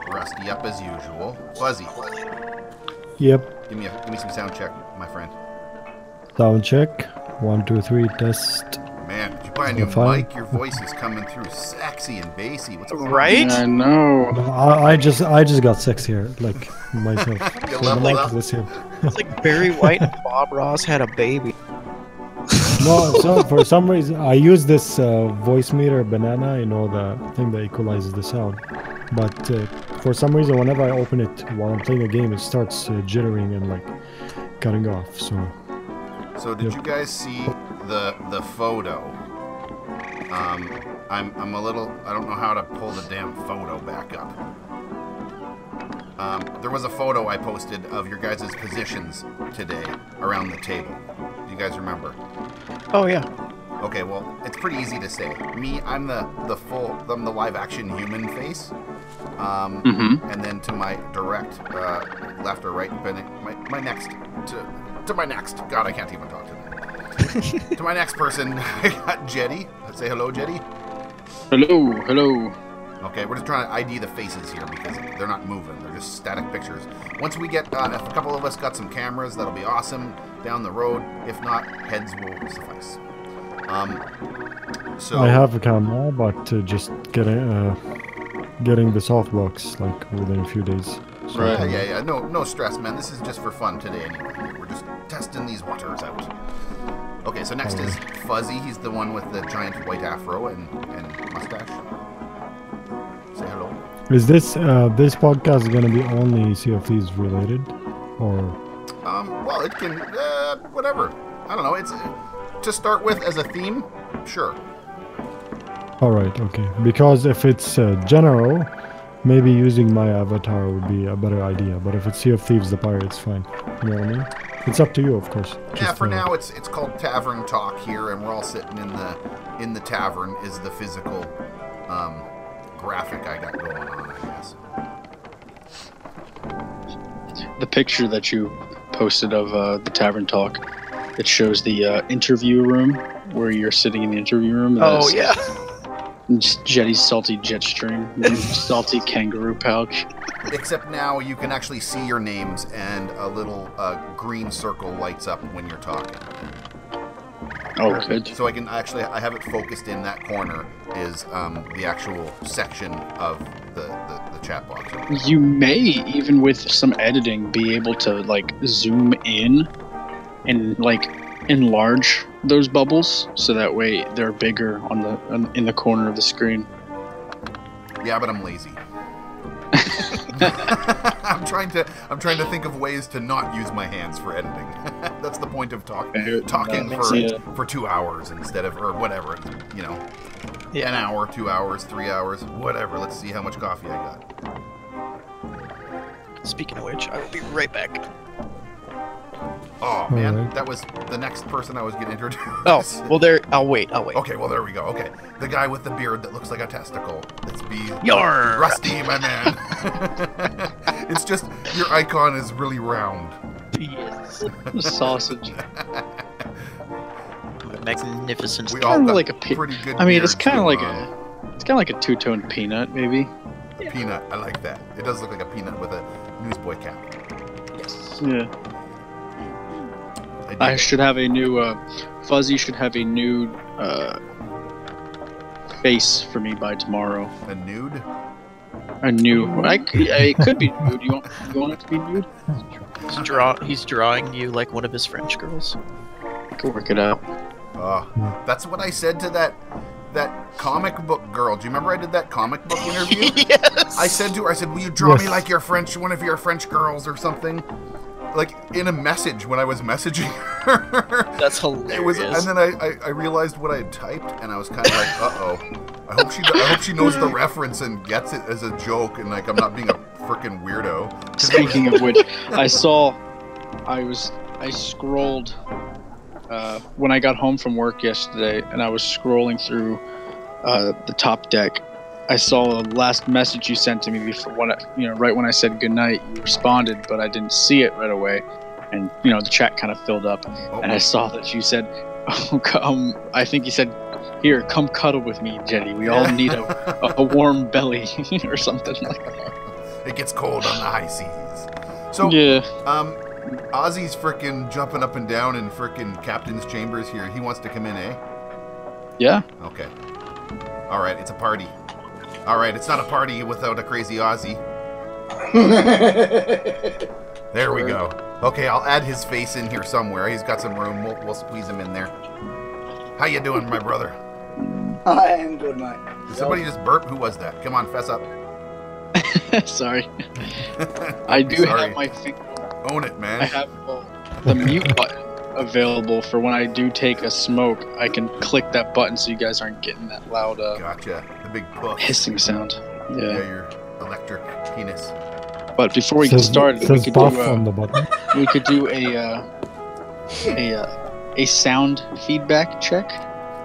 Rusty up as usual. Fuzzy. Yep. Give me some sound check, my friend. Sound check. 1, 2, 3. Test. Man, did you buy a new mic? Your voice is coming through sexy and bassy. What's going on? Right? I know. No, I just got sexier, like myself. You So the leveled mic up? was here. It's like Barry White and Bob Ross had a baby. No, so for some reason I use this voice meter banana, you know, the thing that equalizes the sound. But for some reason, whenever I open it while I'm playing a game, it starts jittering and like cutting off. So did you guys see the photo? I'm a little, I don't know how to pull the damn photo back up. There was a photo I posted of your guys' positions today around the table. Do you guys remember? Oh yeah. Okay, well, it's pretty easy to say. Me, I'm the live action human face. And then to my direct left or right, depending my next to my next. God, I can't even talk to them. To my next person, I got Jetty. Let's say hello, Jetty. Hello, hello. Okay, we're just trying to ID the faces here because they're not moving. They're just static pictures. Once we get, if a couple of us got some cameras, that'll be awesome down the road. If not, heads will suffice. So I have a camera, but just getting the softbox like within a few days. So Right. Yeah. No stress, man. This is just for fun today anyway. We're just testing these waters out. Okay, so next is Fuzzy. He's the one with the giant white afro and mustache. Say hello. Is this podcast gonna be only Sea of Thieves related, or? Well, it can whatever. I don't know. It's to start with as a theme, sure. All right, okay. Because if it's general, maybe using my avatar would be a better idea. But if it's Sea of Thieves, the pirate's fine. You know what I mean? It's up to you, of course. Yeah, for now it's called Tavern Talk here, and we're all sitting in the tavern. Is the physical graphic I got going on, I guess. The picture that you posted of the Tavern Talk, it shows the interview room where you're sitting in the interview room. Oh yeah. Just Jetty's salty jet stream, salty kangaroo pouch. Except now you can actually see your names, and a little green circle lights up when you're talking. Oh, good. So I have it focused in that corner is the actual section of the chat box. You may, even with some editing, be able to like zoom in and like enlarge those bubbles so that way they're bigger in the corner of the screen. Yeah, but I'm lazy. I'm trying to think of ways to not use my hands for editing. That's the point of talking for 2 hours instead of, or whatever, you know. Yeah. An hour, 2 hours, 3 hours, whatever. Let's see how much coffee I got. Speaking of which, I will be right back. Oh man, Alright. that was the next person I was going to introduce. Oh, well there. I'll wait. Okay, well there we go. Okay, the guy with the beard that looks like a testicle. Let's be Yarr! Rusty, my man. It's just your icon is really round. Yes. Sausage. Magnificent. We all Kind of got like a pretty good. I mean, it's beards, kind of too, like a two-tone peanut, maybe. peanut. I like that. It does look like a peanut with a newsboy cap. Yes. Yeah. I should have a new Fuzzy should have a new face for me by tomorrow. A nude? A new. It could be nude. You want it to be nude? He's drawing you like one of his French girls. I can work it out. That's what I said to that comic book girl. Do you remember I did that comic book interview? Yes. I said to her, will you draw me like one of your French girls or something? Like in a message when I was messaging her. That's hilarious. And then I realized what I had typed, and I was kind of like, uh-oh. I hope she knows the reference and gets it as a joke, and like I'm not being a freaking weirdo. Speaking of which, I scrolled when I got home from work yesterday, and I was scrolling through the top deck. I saw the last message you sent to me before right when I said goodnight. You responded, but I didn't see it right away, and the chat kind of filled up, and I saw that you said, I think you said, "Here, come cuddle with me, Jenny. We all need a warm belly," or something like that. It gets cold on the high seas. So, Yeah. Ozzy's frickin' jumping up and down in frickin' captain's chambers here. He wants to come in, eh? Yeah. Okay. All right, it's a party. All right, it's not a party without a crazy Ozzy. There we go. Okay, I'll add his face in here somewhere. He's got some room. We'll squeeze him in there. How you doing, my brother? I am good, mate. Did somebody just burp? Who was that? Come on, fess up. Sorry. I do Sorry. have my finger. Own it, man. I have the mute button available for when I do take a smoke. I can click that button so you guys aren't getting that loud Gotcha. The big puff. hissing sound. Yeah, Yeah. your electric penis. But before we get started, we could buff do on the button. we could do a sound feedback check.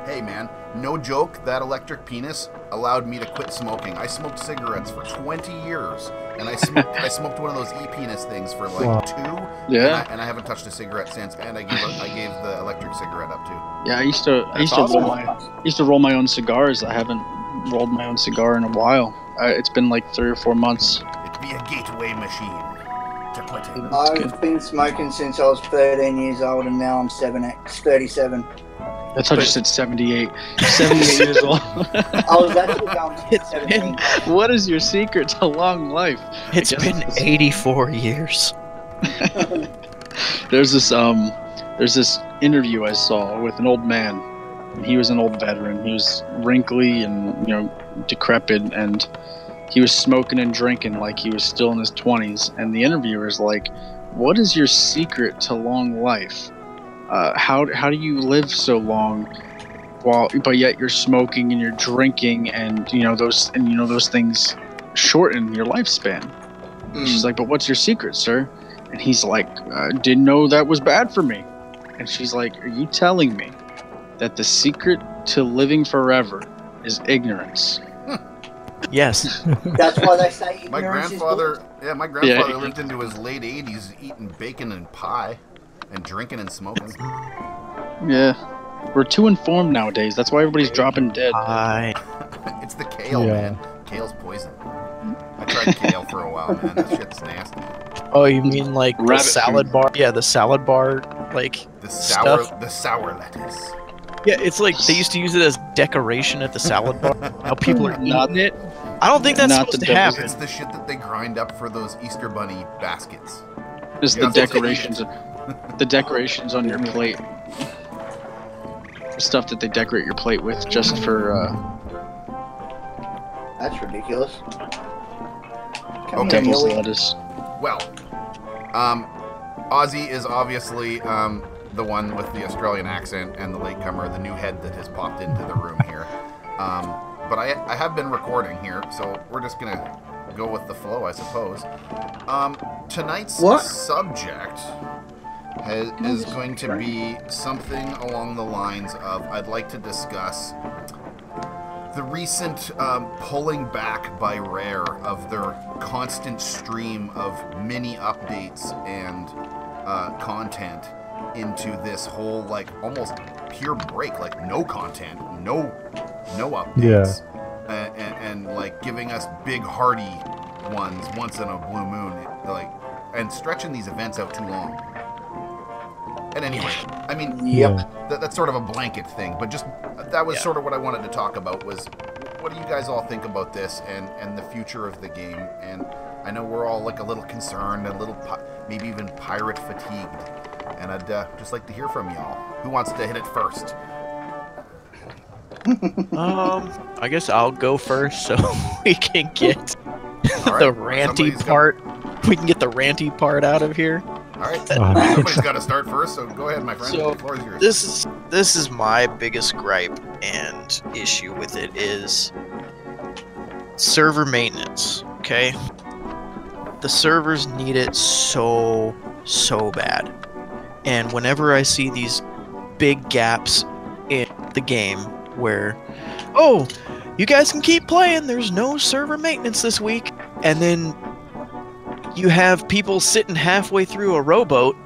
Hey, man. No joke, that electric penis allowed me to quit smoking. I smoked cigarettes for 20 years, and I smoked one of those e-penis things for like Wow. 2. Yeah. And I haven't touched a cigarette since. And I gave the electric cigarette up too. Yeah, I used to roll my own cigars. I haven't rolled my own cigar in a while. It's been like 3 or 4 months. It'd be a gateway machine to quit it. I've been smoking since I was 13 years old, and now I'm 37. I thought you said 78. 78 years old. I was actually going to 17. What is your secret to long life? It's been 84 years. There's this interview I saw with an old man. He was an old veteran. He was wrinkly and decrepit, and he was smoking and drinking like he was still in his 20s. And the interviewer's like, "What is your secret to long life? How do you live so long, but yet you're smoking and you're drinking, and those things shorten your lifespan?" She's like, "But what's your secret, sir?" And he's like, "I didn't know that was bad for me." And she's like, "Are you telling me that the secret to living forever is ignorance?" Yes. That's why they say My ignorance is grandfather bliss. lived into his late 80s eating bacon and pie and drinking and smoking. Yeah. We're too informed nowadays. That's why everybody's dropping dead. It's the kale, Yeah. man. Kale's poison. I tried kale for a while, man. That shit's nasty. Oh, you mean like the Rabbit salad food. bar? Yeah, the salad bar, like The stuff. sour lettuce. Yeah, it's like they used to use it as decoration at the salad bar. Now people are Not- eating it. I don't think that's not supposed the to devil's- happen. It's the shit that they grind up for those Easter bunny baskets. Just Yeah, the decorations. The decorations on your plate. The stuff that they decorate your plate with just for That's ridiculous. Come Okay. here, devil's Millie. lettuce. Well, Ozzy is obviously the one with the Australian accent and the latecomer, the new head that has popped into the room here. But I have been recording here, so we're just gonna go with the flow, I suppose. Tonight's What? subject is going to be something along the lines of I'd like to discuss the recent pulling back by Rare of their constant stream of mini updates and content into this whole like almost pure break, like no content, no updates, and like giving us big hearty ones once in a blue moon, like, and stretching these events out too long. At any rate, I mean, Yep. that's sort of a blanket thing, but just that was sort of what I wanted to talk about was what do you guys all think about this and the future of the game? And I know we're all like a little concerned, a little maybe even pirate fatigued, and I'd just like to hear from y'all. Who wants to hit it first? I guess I'll go first so we can get All right, the ranty somebody's part. We can get the ranty part out of here. All right, Uh, somebody's got to start first, so go ahead, my friend. So, the floor is yours. This is my biggest gripe and issue with it is server maintenance. Okay, the servers need it so bad, and whenever I see these big gaps in the game where, oh, you guys can keep playing, there's no server maintenance this week, and then you have people sitting halfway through a rowboat,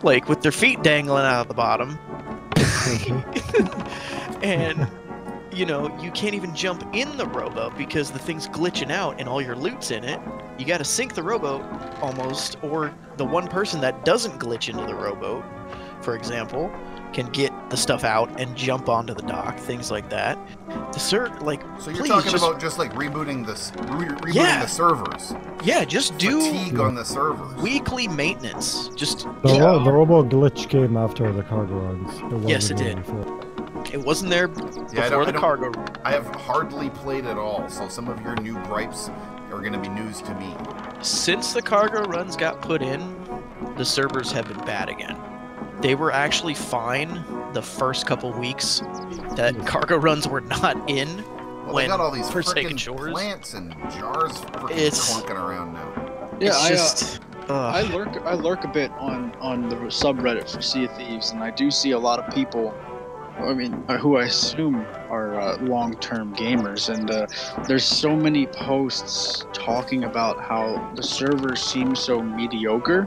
like with their feet dangling out of the bottom, and you know, you can't even jump in the rowboat because the thing's glitching out and all your loot's in it. You got to sink the rowboat almost, or the one person that doesn't glitch into the rowboat, for example, can get the stuff out and jump onto the dock, things like that. So you're talking about just like rebooting the servers. Yeah, just do fatigue on the servers. Weekly maintenance. Just the robo glitch came after the cargo runs. Yes, it did. Before. It wasn't there before the cargo. I have hardly played at all, so some of your new gripes are going to be news to me. Since the cargo runs got put in, the servers have been bad again. They were actually fine the first couple weeks that cargo runs were not in. Well, when they got all these Forsaken freaking Shores. Plants and jars clunking around now. Yeah, I lurk a bit on the subreddit for Sea of Thieves, and I do see a lot of people, I mean, who I assume are long-term gamers, and there's so many posts talking about how the servers seem so mediocre,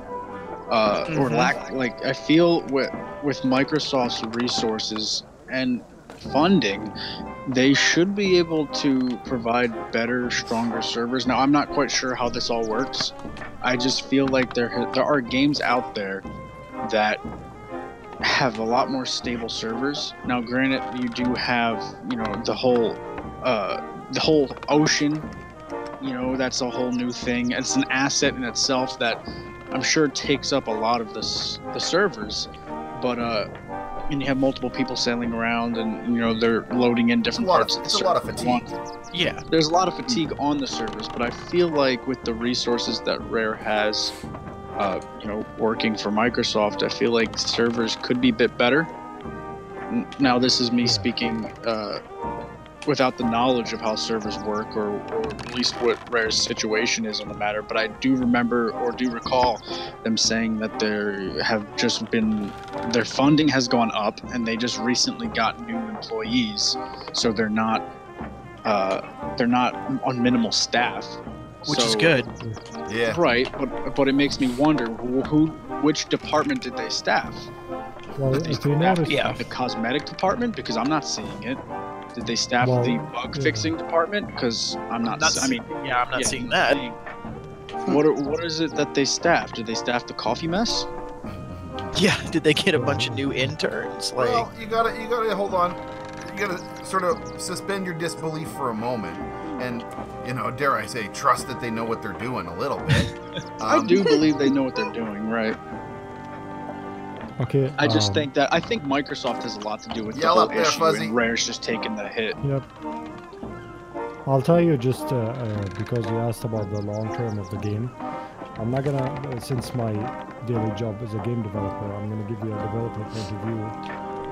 or lack. Like, I feel with Microsoft's resources and funding, they should be able to provide better, stronger servers. Now, I'm not quite sure how this all works. I just feel like there are games out there that have a lot more stable servers. Now, granted, you do have, you know, the whole ocean. You know, that's a whole new thing. It's an asset in itself that I'm sure takes up a lot of the servers, but and you have multiple people sailing around, and you know they're loading in different parts of the server. It's a lot of fatigue. Yeah, there's a lot of fatigue on the servers, but I feel like with the resources that Rare has, you know, working for Microsoft, I feel like servers could be a bit better. Now, this is me speaking without the knowledge of how servers work, or at least what Rare's situation is on the matter, but I do remember or do recall them saying that there have just been, their funding has gone up, and they just recently got new employees, so they're not on minimal staff, which is good. Yeah. Right, but it makes me wonder which department did they staff? Well, Did they if you staff notice, the cosmetic department, because I'm not seeing it? Did they staff the bug fixing department? Because I'm not. I'm not seeing that. What is it that they staff? Did they staff the coffee mess? Yeah. Did they get a bunch of new interns? Like, well, you gotta hold on. You gotta sort of suspend your disbelief for a moment, and you know, dare I say, trust that they know what they're doing a little bit. I do believe they know what they're doing, right? Okay. I just think Microsoft has a lot to do with the whole issue, and Rare's just taking the hit. Yep. I'll tell you just because you asked about the long term of the game. I'm not gonna, since my daily job is a game developer, I'm gonna give you a developer point of view.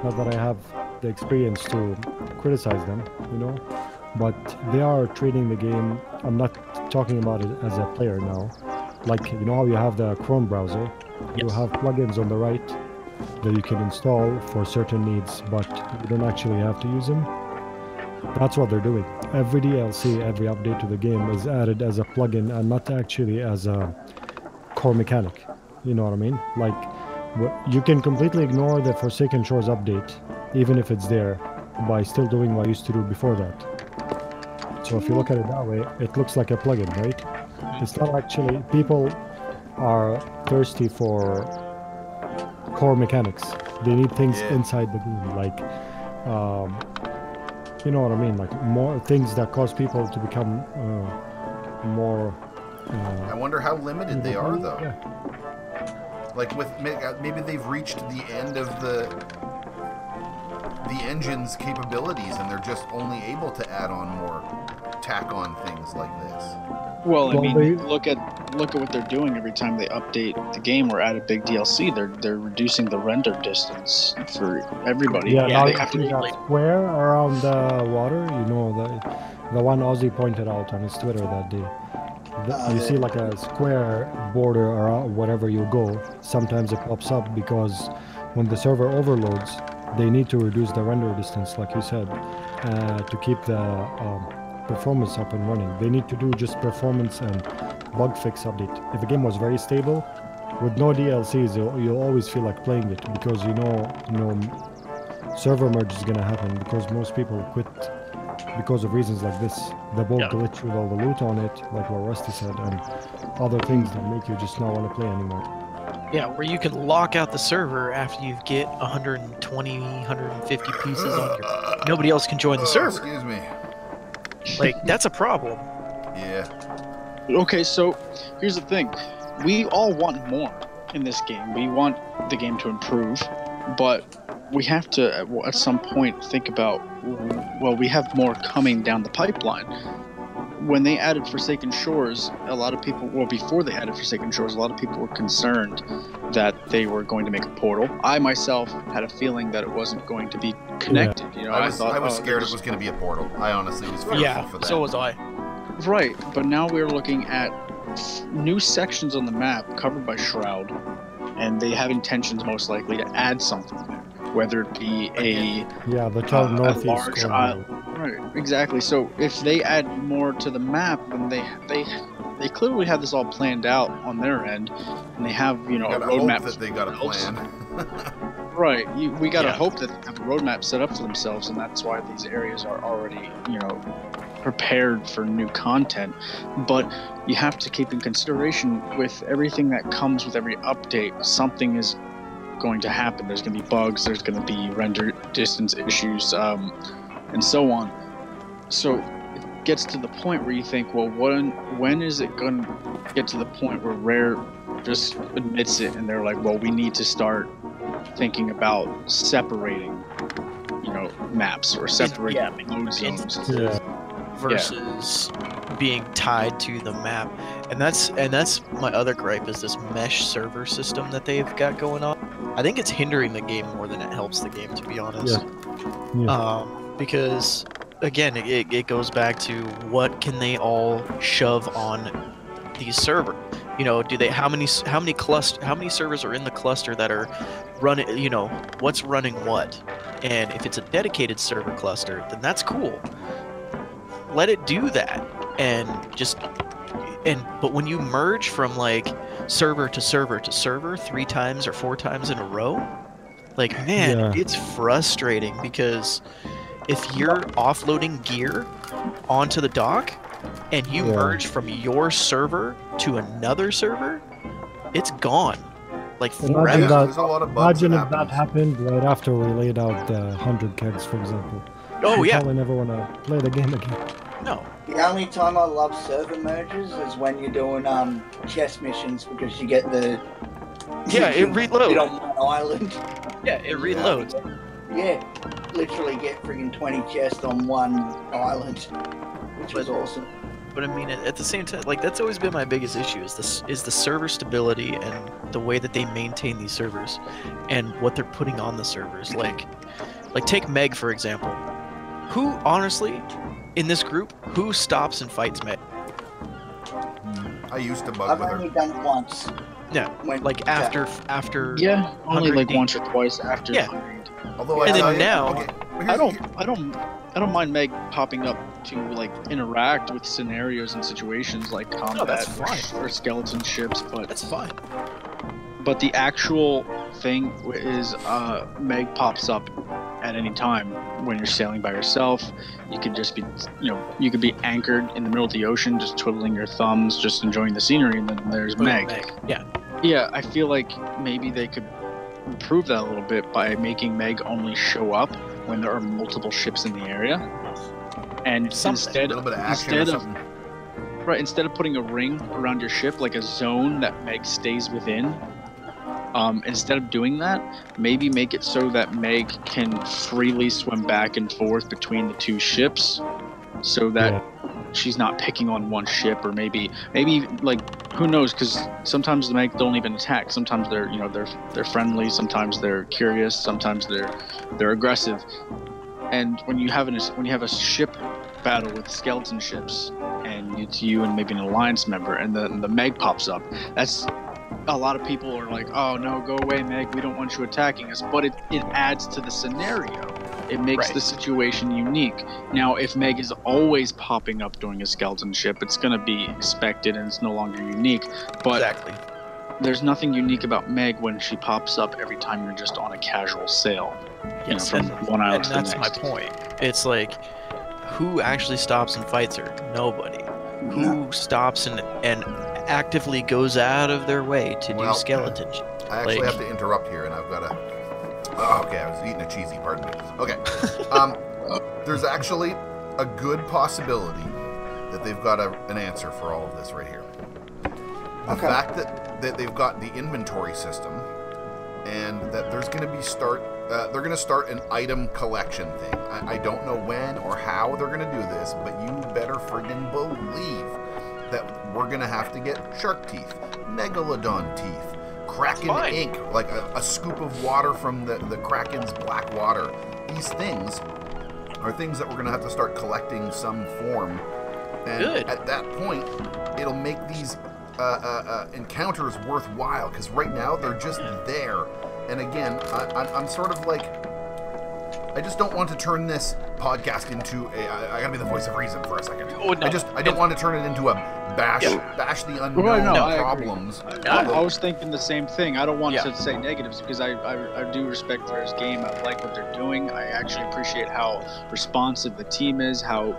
Not that I have the experience to criticize them, you know, but they are treating the game. I'm not talking about it as a player now. Like, you know how you have the Chrome browser, you have plugins on the right that you can install for certain needs, but you don't actually have to use them. That's what they're doing. Every DLC, every update to the game is added as a plugin and not actually as a core mechanic. You know what I mean? Like, you can completely ignore the Forsaken Shores update, even if it's there, by still doing what I used to do before that. So if you look at it that way, it looks like a plugin, right? It's not actually, people are thirsty for core mechanics. They need things inside the game, like you know what I mean, like more things that cause people to become more I wonder how limited they are, though. Like, with maybe they've reached the end of the engine's capabilities, and they're just only able to add on more tack on things like this. Well, I mean, look at what they're doing every time they update the game or add a big DLC. They're reducing the render distance for everybody. Yeah, they have to be that square around the water. You know, the one Ozzy pointed out on his Twitter that day. You see like a square border around wherever you go. Sometimes it pops up because when the server overloads, they need to reduce the render distance, like you said, to keep the performance up and running. They need to do just performance and bug fix update. If the game was very stable, with no DLCs, you'll always feel like playing it, because you know server merge is gonna happen, because most people quit because of reasons like this. The boat glitch with all the loot on it, like what Rusty said, and other things that make you just not want to play anymore. Yeah, where you can lock out the server after you get 120, 150 pieces on your... Nobody else can join the server. Excuse me. Like, that's a problem. Yeah. Okay, so here's the thing. We all want more in this game. We want the game to improve, but we have to, at some point, think about, well, we have more coming down the pipeline. When they added Forsaken Shores, a lot of people, well, before they added Forsaken Shores, a lot of people were concerned that they were going to make a portal. I myself had a feeling that it wasn't going to be connected. You know, I was scared it was going to be a portal. I honestly was fearful for that. So was I. Right, but now we're looking at new sections on the map covered by Shroud, and they have intentions most likely to add something there, whether it be the total northeast large island. Right, exactly. So if they add more to the map, then they clearly have this all planned out on their end, and they have a roadmap that they got a plan. Right, we gotta hope that they have a roadmap set up for themselves, and that's why these areas are already prepared for new content. But you have to keep in consideration with everything that comes with every update, something is going to happen. There's going to be bugs, there's going to be render distance issues, and so on. So it gets to the point where you think, well, when is it going to get to the point where Rare just admits it and they're like, well, we need to start thinking about separating maps or separating load zones versus being tied to the map. And that's my other gripe, is this mesh server system that they've got going on. I think it's hindering the game more than it helps the game, to be honest. Because again, it goes back to what can they all shove on these servers. Do they how many servers are in the cluster that are running, what's running what? And if it's a dedicated server cluster, then that's cool. Let it do that. But when you merge from like server to server to server 3 times or 4 times in a row, like, man, it's frustrating, because if you're offloading gear onto the dock and you merge from your server to another server, it's gone. Like, forever. Imagine if that happened right after we laid out the 100 kegs, for example. Oh, you probably never want to play the game again. No. The only time I love server merges is when you're doing chest missions, because you get the... it reloads. On one island. Yeah, it reloads. Yeah, literally get friggin' 20 chests on one island, which was awesome. But I mean, at the same time, like, that's always been my biggest issue, is the server stability and the way that they maintain these servers and what they're putting on the servers. Like take Meg, for example. Who, honestly, in this group, who stops and fights Meg? I used to bug with her. I've only done it once. Yeah, like after yeah, only like once or twice after. Yeah. Although I don't mind Meg popping up to like interact with scenarios and situations like combat or skeleton ships, but that's fine. But the actual thing is, Meg pops up at any time when you're sailing by yourself. You could just be, you could be anchored in the middle of the ocean, just twiddling your thumbs, just enjoying the scenery, and then there's Meg. Yeah, I feel like maybe they could improve that a little bit by making Meg only show up when there are multiple ships in the area, and instead of putting a ring around your ship, like a zone that Meg stays within, instead of doing that, maybe make it so that Meg can freely swim back and forth between the 2 ships, so that she's not picking on one ship, or maybe like, who knows, because sometimes the Meg don't even attack. Sometimes they're they're friendly, sometimes they're curious, sometimes they're aggressive. And when you have a ship battle with skeleton ships, and it's you and maybe an alliance member, and then the Meg pops up, that's a lot of people are like, oh no, go away, Meg, we don't want you attacking us. But it adds to the scenario. It makes the situation unique. Now, if Meg is always popping up during a skeleton ship, it's going to be expected and it's no longer unique. But there's nothing unique about Meg when she pops up every time you're just on a casual sail. From one island to the next. And that's my point. It's like, who actually stops and fights her? Nobody. Who stops and actively goes out of their way to do skeleton shit? I actually have to interrupt here, and I've got to... Oh, okay, I was eating a cheesy, pardon me. Okay. There's actually a good possibility that they've got an answer for all of this right here. The fact that they've got the inventory system, and that there's going to be they're going to start an item collection thing. I don't know when or how they're going to do this, but you better friggin' believe that we're going to have to get shark teeth, megalodon teeth, kraken ink, like a scoop of water from the kraken's black water. These things are things that we're going to have to start collecting some form. And at that point, it'll make these encounters worthwhile, because right now they're just there. And again, I'm sort of like, I just don't want to turn this podcast into I gotta be the voice of reason for a second. Oh, no. I don't want to turn it into a bash the unknown problems. I was thinking the same thing. I don't want to say negatives, because I do respect Rare's game. I like what they're doing. I actually appreciate how responsive the team is, how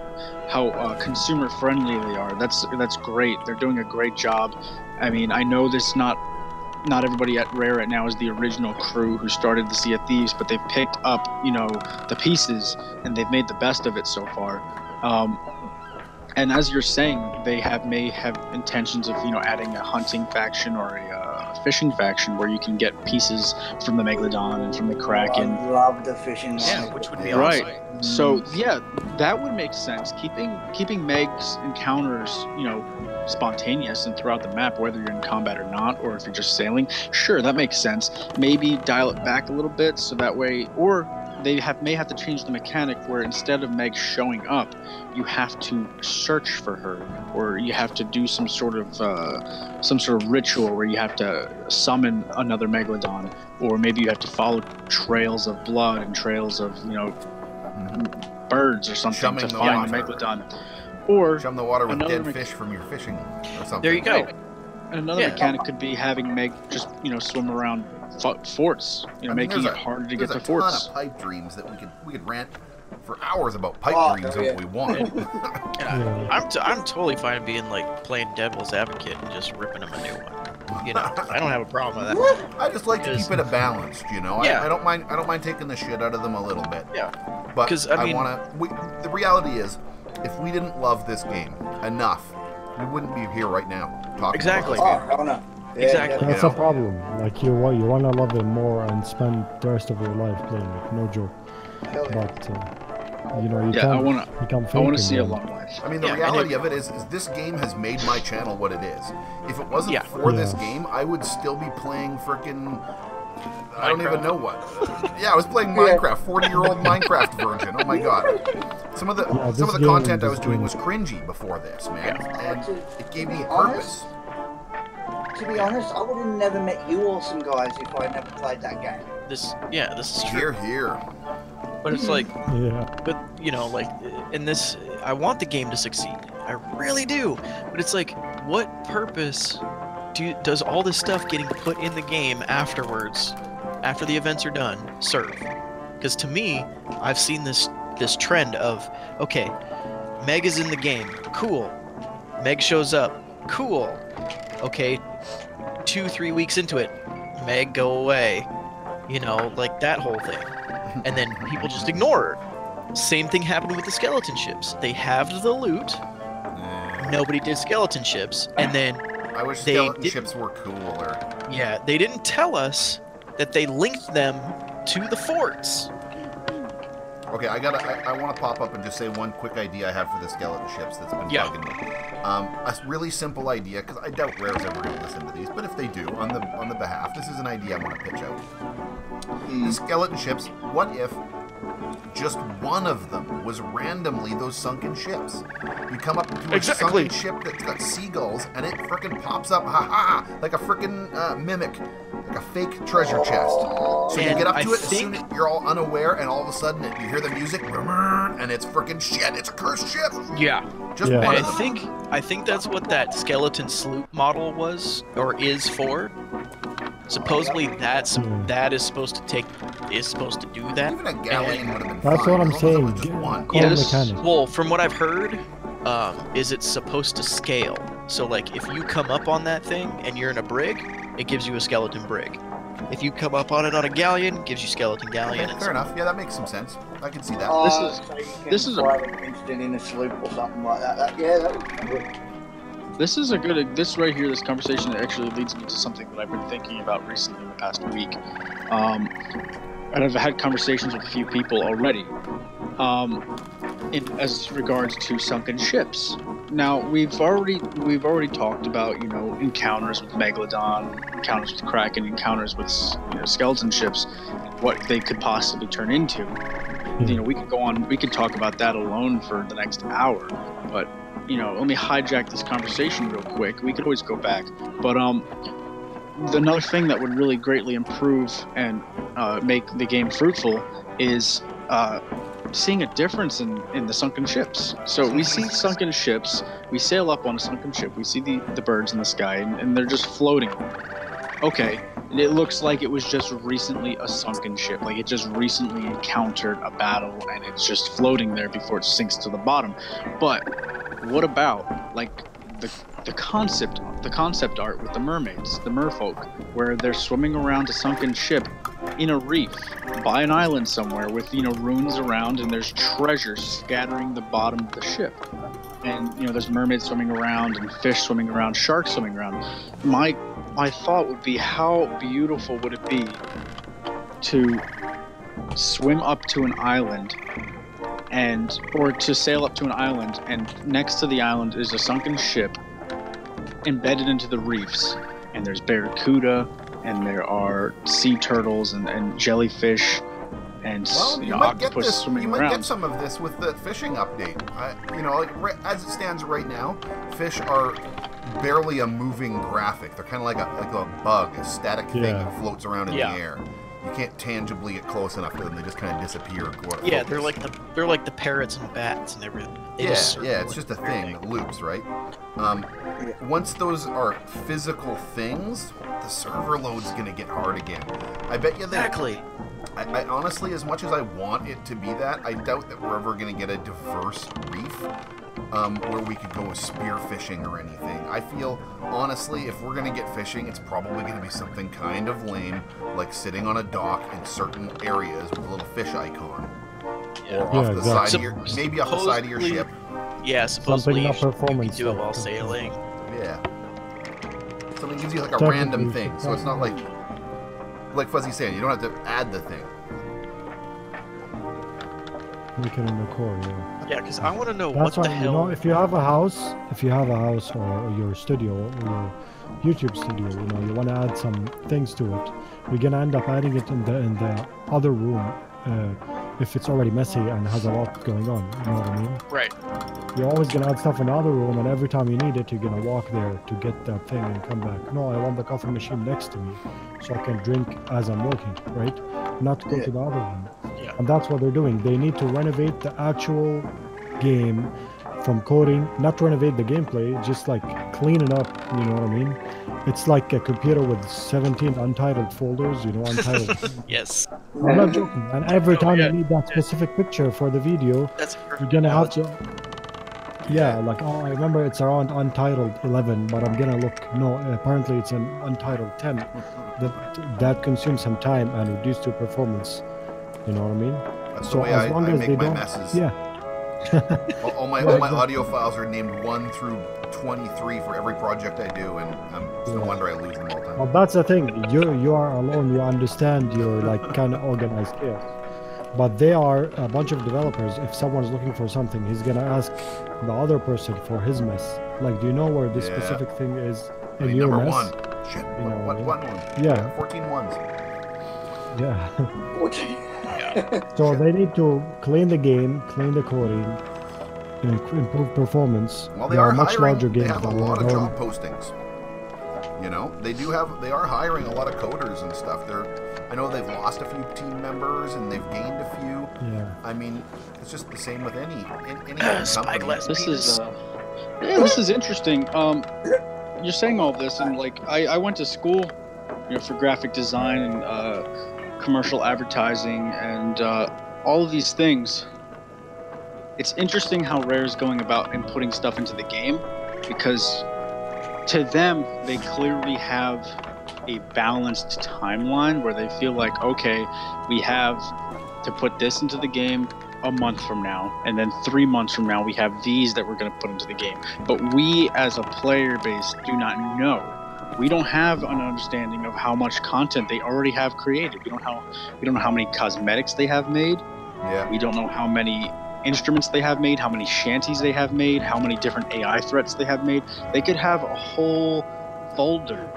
consumer friendly they are. That's great. They're doing a great job. I mean, I know this not everybody at Rare right now is the original crew who started the Sea of Thieves, but they've picked up, the pieces, and they've made the best of it so far. And as you're saying, they may have intentions of, adding a hunting faction or a fishing faction where you can get pieces from the Megalodon and from the Kraken. I love the fishing. Yeah, which would be awesome. Right. So yeah, that would make sense. Keeping Meg's encounters, spontaneous and throughout the map, whether you're in combat or not, or if you're just sailing. Sure, that makes sense. Maybe dial it back a little bit so that way, or they may have to change the mechanic where instead of Meg showing up, you have to search for her, or you have to do some sort of ritual where you have to summon another Megalodon, or maybe you have to follow trails of blood and trails of birds or something to find the Megalodon. Or chum the water with dead fish from your fishing or something. There you go. And another mechanic could be having Meg just swim around forts, making it harder to get to forts. There's a ton of pipe dreams that we could rant for hours about pipe dreams if we want. I'm totally fine being like playing devil's advocate and just ripping them a new one. I don't have a problem with that. I just like to keep it a balance, Yeah. I don't mind taking the shit out of them a little bit. Yeah. But the reality is, if we didn't love this game enough, we wouldn't be here right now talking about this game. Exactly. That's a problem. Like you want to love it more and spend the rest of your life playing it. No joke. But you can't. I want to see a long life. I mean, the reality of it is this game has made my channel what it is. If it wasn't for this game, I would still be playing frickin'. I don't even know what. I was playing Minecraft, 40-year-old Minecraft version. Oh my god. Some of the content I was doing was cringy before this, man, and it gave me a purpose. To be honest, I would have never met you awesome guys if I never played that game. This is true. Here. But it's like, in this, I want the game to succeed. I really do. But it's like, what purpose does all this stuff getting put in the game afterwards, after the events are done, serve? Because to me, I've seen this trend of, okay, Meg is in the game, cool. Meg shows up, cool. Okay, 2-3 weeks into it, Meg go away. Like that whole thing. And then people just ignore her. Same thing happened with the skeleton ships. They halved the loot. Nobody did skeleton ships, and then I wish skeleton ships were cooler. Yeah, they didn't tell us that they linked them to the forts. Okay, I want to pop up and just say one quick idea I have for the skeleton ships that's been bugging me. A really simple idea, because I doubt Rare's ever going to listen to these, but if they do, on the behalf, this is an idea I want to pitch out. The skeleton ships, what if just one of them was randomly those sunken ships? You come up to a sunken ship that's got seagulls, and it frickin' pops up, like a frickin' mimic, like a fake treasure chest. So you get up to it as soon as you're all unaware, and all of a sudden you hear the music, and it's frickin' shit. It's a cursed ship. Yeah. Just one of them. I think that's what that skeleton sloop model was, or is for. Supposedly that is supposed to do that. Even a galleon would have been That's fine, what I'm as long as it saying. was just one. Core Yes. mechanic. Well, from what I've heard, is it's supposed to scale. So like if you come up on that thing and you're in a brig, it gives you a skeleton brig. If you come up on it on a galleon, it gives you skeleton galleon. Okay, and fair enough. Yeah, that makes some sense. I can see that. This is a- fly against it in a sloop or something like that. Yeah, that would be good. This right here, this conversation actually leads me to something that I've been thinking about recently in the past week. And I've had conversations with a few people already. As regards to sunken ships. Now we've already talked about, you know, encounters with Megalodon, encounters with Kraken, encounters with, you know, skeleton ships, what they could possibly turn into. You know, we could talk about that alone for the next hour. But, you know, let me hijack this conversation real quick. We could always go back. But another thing that would really greatly improve and make the game fruitful is seeing a difference in the sunken ships. So we see sunken ships, we sail up on a sunken ship, we see the birds in the sky, and they're just floating. Okay, it looks like it was just recently a sunken ship, like it just recently encountered a battle and it's just floating there before it sinks to the bottom. But what about like the concept art with the mermaids, the merfolk, where they're swimming around a sunken ship in a reef by an island somewhere with, you know, ruins around, and there's treasures scattering the bottom of the ship, and, you know, there's mermaids swimming around and fish swimming around, sharks swimming around. My thought would be, how beautiful would it be to swim up to an island or to sail up to an island, and next to the island is a sunken ship embedded into the reefs, and there's barracuda, and there are sea turtles and jellyfish and, Well, you know, octopus swimming you might around. get some of this with the fishing update. You know, like as it stands right now, fish are barely a moving graphic. They're kind of like a bug, a static thing that floats around in the air. You can't tangibly get close enough to them; they just kind of disappear. Yeah, they're like the parrots and bats and everything. It's just a thing that loops, right? Once those are physical things, the server load's gonna get hard again. I bet you that. Exactly. I honestly, as much as I want it to be that, I doubt that we're ever gonna get a diverse reef where we could go spear fishing or anything. I feel, honestly, if we're gonna get fishing, it's probably gonna be something kind of lame, like sitting on a dock in certain areas with a little fish icon. Or off the side of your, maybe off the side of your ship. Yeah, supposedly you performance can do it while sailing. Yeah. Something gives you like a random thing, so it's not like Fuzzy's saying, you don't have to add the thing. Make it in the core, yeah. Yeah, because I want to know That's what the why, hell. you know, if you have a house or your studio or your YouTube studio, you know, you want to add some things to it, you're gonna end up adding it in the other room if it's already messy and has a lot going on. You know what I mean? Right. You're always gonna add stuff in the other room, and every time you need it, you're gonna walk there to get that thing and come back. No, I want the coffee machine next to me, so I can drink as I'm working, right? Not go to the other room. Yeah. And that's what they're doing. They need to renovate the actual game from coding, not renovate the gameplay, just like clean it up. You know what I mean? It's like a computer with 17 untitled folders. You know, untitled. Yes. I'm not joking. And every time you need that specific picture for the video, you're gonna have to. Yeah, like, oh, I remember it's around untitled 11, but I'm gonna look. No, apparently it's an untitled 10. That consumes some time and reduces your performance. You know what I mean? That's so the way as long I as make they my don't, messes. yeah. all my audio files are named 1 through 23 for every project I do, and it's no wonder I lose them all the time. Well, that's the thing. You are alone. You understand. You're like kind of organized chaos. But they are a bunch of developers. If someone's looking for something, he's gonna ask the other person for his mess. Like, do you know where this specific thing is in your number mess? 1. Shit. You know, what one? Yeah. 14 ones. Yeah. So they need to clean the game, clean the coding, and improve performance. Well, they are much hiring, larger games. They have a lot of job postings. You know, they are hiring a lot of coders and stuff. I know they've lost a few team members and they've gained a few. Yeah. I mean, it's just the same with any Spyglass. This is interesting. You're saying all this, and like I went to school for graphic design and commercial advertising and all of these things. It's interesting how Rare is going about and putting stuff into the game, because to them, they clearly have a balanced timeline where they feel like, okay, we have to put this into the game a month from now, and then 3 months from now we have these that we're going to put into the game. But we as a player base do not know. We don't have an understanding of how much content they already have created. We don't know how many cosmetics they have made. Yeah. We don't know how many instruments they have made, how many shanties they have made, how many different AI threats they have made. They could have a whole folder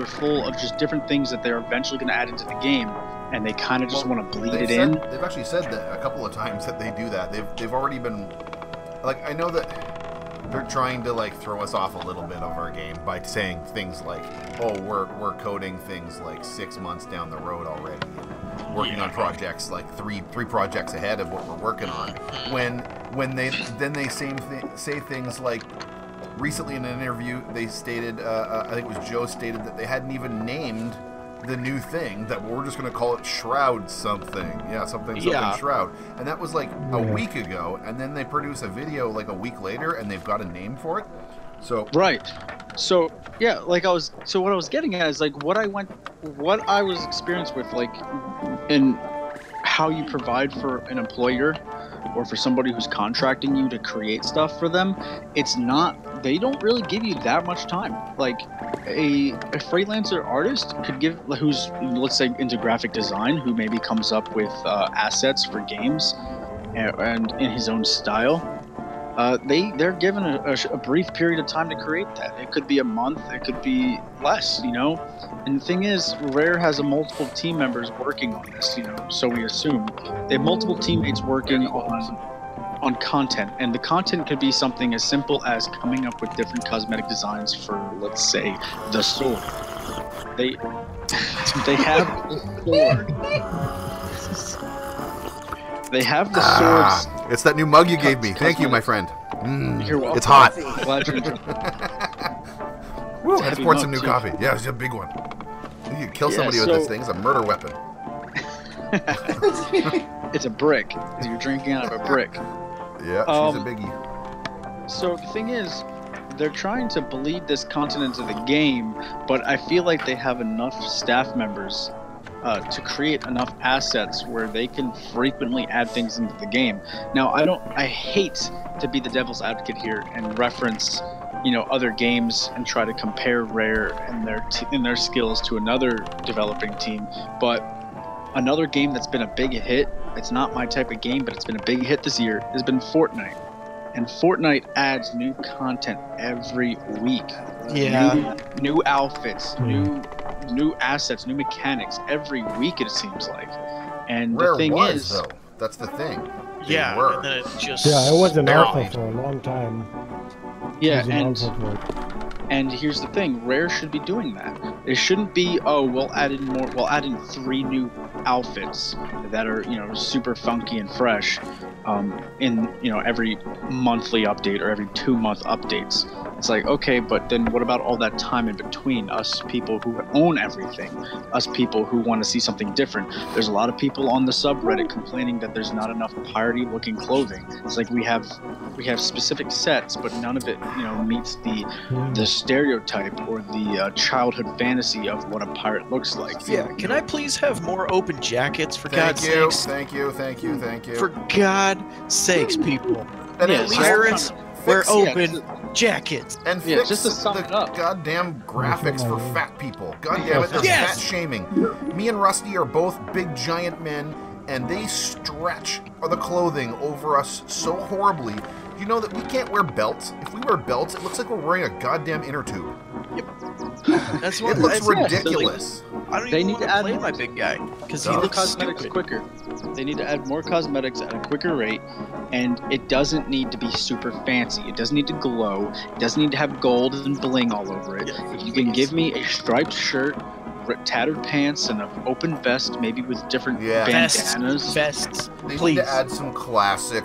full of just different things that they're eventually going to add into the game, and they kind of just want to bleed it in. They've actually said that a couple of times that they do that. They've already been, like, I know that they're trying to like throw us off a little bit of our game by saying things like, oh, we're coding things like 6 months down the road already, and working on projects like three projects ahead of what we're working on. When they say things like, recently in an interview they stated, I think it was Joe stated, that they hadn't even named the new thing, that we're just going to call it Shroud something. Something Shroud. And that was like a week ago, and then they produce a video like a week later and they've got a name for it. So right. So yeah, what I was getting at is like what I was experienced with, like, in how you provide for an employer or for somebody who's contracting you to create stuff for them. They don't really give you that much time. Like a freelancer artist could give, who's, let's say, into graphic design, who maybe comes up with assets for games and in his own style. They're given a brief period of time to create that. It could be a month, it could be less, And the thing is, Rare has multiple team members working on this, so we assume. They have multiple teammates working on content, and the content could be something as simple as coming up with different cosmetic designs for, let's say, the sword. They have the sword. They have the swords. It's that new mug you gave me. Thank you, my friend. You're welcome. It's hot. Glad you enjoyed. Woo, let's pour some new coffee. Yeah, it's a big one. You can kill somebody with this thing. It's a murder weapon. It's a brick. You're drinking out of a brick. Yeah, she's a biggie. So the thing is, they're trying to bleed this content into the game, but I feel like they have enough staff members to create enough assets where they can frequently add things into the game. Now, I hate to be the devil's advocate here and reference, other games and try to compare Rare and their skills to another developing team, but another game that's been a big hit, it's not my type of game, but it's been a big hit this year, has been Fortnite. And Fortnite adds new content every week. Yeah. New outfits, new assets, new mechanics every week, it seems like. And Rare the thing was, though. That's the thing. Yeah, were. and then it just Yeah, it was an alpha buried. for a long time. Yeah, and here's the thing, Rare should be doing that. It shouldn't be, we'll add in 3 new outfits that are, super funky and fresh in, every monthly update or every 2-month updates. It's like, okay, but then what about all that time in between? Us people who own everything, us people who want to see something different. There's a lot of people on the subreddit complaining that there's not enough piratey looking clothing. It's like we have specific sets, but none of it, meets the stereotype or the childhood fantasy of what a pirate looks like. Yeah, can I please have more open jackets, for God's sakes? Thank you. For God's sakes, people. And Yeah, at least Pirates wear open Yeah, jackets. and Yeah, fix just to sum the it up. goddamn graphics for fat people. God damn it, they're Yes! fat shaming. Me and Rusty are both big giant men, and they stretch the clothing over us so horribly. You know that we can't wear belts? If we wear belts, it looks like we're wearing a goddamn inner tube. That's what It looks that's- ridiculous. I don't They even need want to to add play more- my big guy because he No. looks cosmetics stupid. quicker. They need to add more cosmetics at a quicker rate, and it doesn't need to be super fancy. It doesn't need to glow. It doesn't need to have gold and bling all over it. Yeah, If you can please. give me a striped shirt, tattered pants, and an open vest, maybe with different Yeah. Vests, bandanas. vests, They please. need to add some classic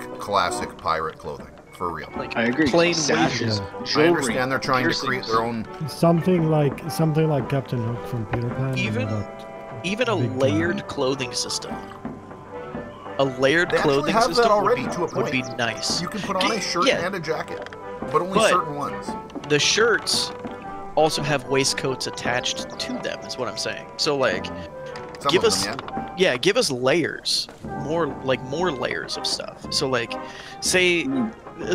pirate clothing. For real. Like, I agree. plain Sashes, wages. I understand they're trying to create their own. Something like Captain Hook from Peter Pan. Even a big, layered clothing system. A layered They actually clothing have system that already would, to be, a point. would be nice. You can put on a shirt Yeah. and a jacket, but only But- certain ones. The shirts also have waistcoats attached to them, is what I'm saying. So, like, Some give of us, them, give us layers, more layers of stuff. So, like, say,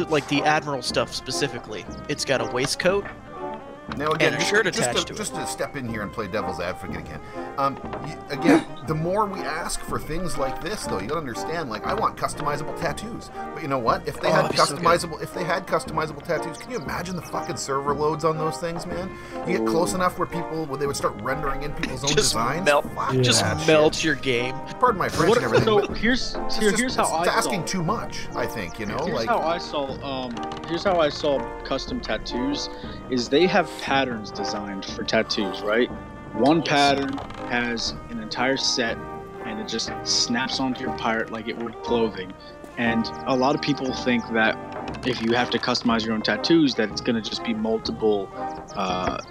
like the Admiral stuff specifically, it's got a waistcoat. Now again, and a shirt just attached to just to step in here and play devil's advocate again. Again, the more we ask for things like this, though, you gotta understand. Like, I want customizable tattoos, but you know what? If they had customizable tattoos, can you imagine the fucking server loads on those things, man? You get close enough where they would start rendering in people's own designs. Just melt your game. Pardon my French and everything. So but here's how I it's asking saw. too much. I think Here's how I saw custom tattoos is they have patterns designed for tattoos, right? One pattern has an entire set and it just snaps onto your pirate like it would clothing. And a lot of people think that if you have to customize your own tattoos that it's going to just be multiple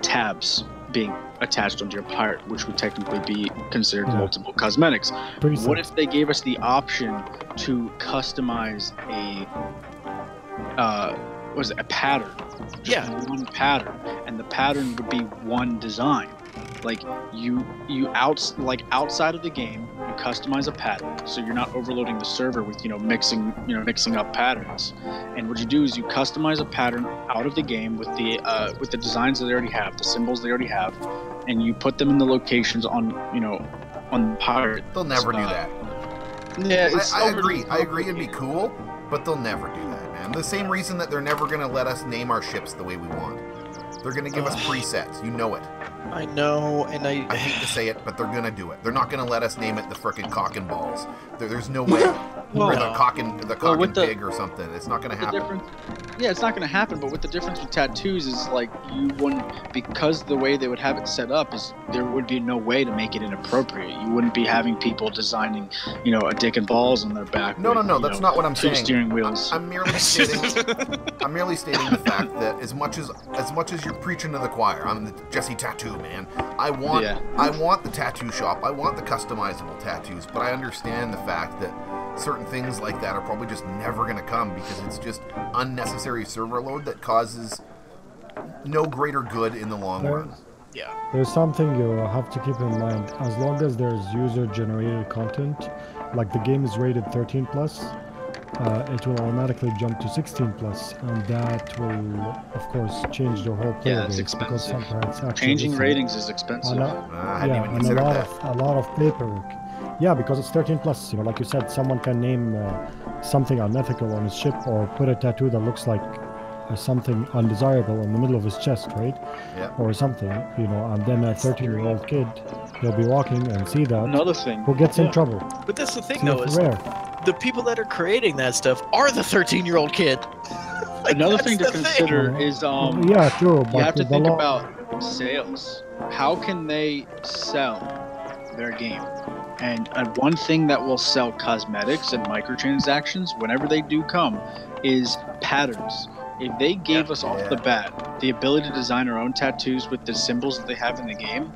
tabs being attached onto your pirate, which would technically be considered multiple cosmetics. What if they gave us the option to customize a pattern? Just one pattern, and the pattern would be one design. Like outside of the game, you customize a pattern, so you're not overloading the server with mixing up patterns. And what you do is you customize a pattern out of the game with the designs that they already have, the symbols they already have, and you put them in the locations on the pirate. they'll never do that. Yeah, I agree. It'd be cool, but they'll never do that, man. The same reason that they're never gonna let us name our ships the way we want. They're gonna give us presets. You know it. I know, and I hate to say it, but they're gonna do it. They're not gonna let us name it the frickin' cock and balls. There's no way. Or the cock and pig or something. It's not gonna happen. Yeah, it's not gonna happen. But what the difference with tattoos is, like, you wouldn't, because the way they would have it set up is there would be no way to make it inappropriate. You wouldn't be having people designing, a dick and balls on their back. No, that's not what I'm saying. Two steering wheels. I'm merely stating the fact that as much as you're preaching to the choir, I'm the Jessetattoo man. I want the tattoo shop. I want the customizable tattoos, but I understand the fact that certain things like that are probably just never going to come because it's just unnecessary server load that causes no greater good in the long run. Yeah. There's something you have to keep in mind. As long as there's user-generated content, like the game is rated 13+, it will automatically jump to 16+, and that will, of course, change the whole player base. Because some parents actually changing ratings is expensive. And a lot of paperwork. Yeah, because it's 13+. Like you said, someone can name something unethical on his ship or put a tattoo that looks like something undesirable in the middle of his chest, right? Yeah. Or something, and then a 13-year-old kid will be walking and see that. Another thing. Who gets in trouble? But that's the thing, though, is the people that are creating that stuff are the 13-year-old kid. Another thing to consider is yeah, true. But you have to think about sales. How can they sell their game? And one thing that will sell cosmetics and microtransactions whenever they do come is patterns. If they gave us off the bat the ability to design our own tattoos with the symbols that they have in the game,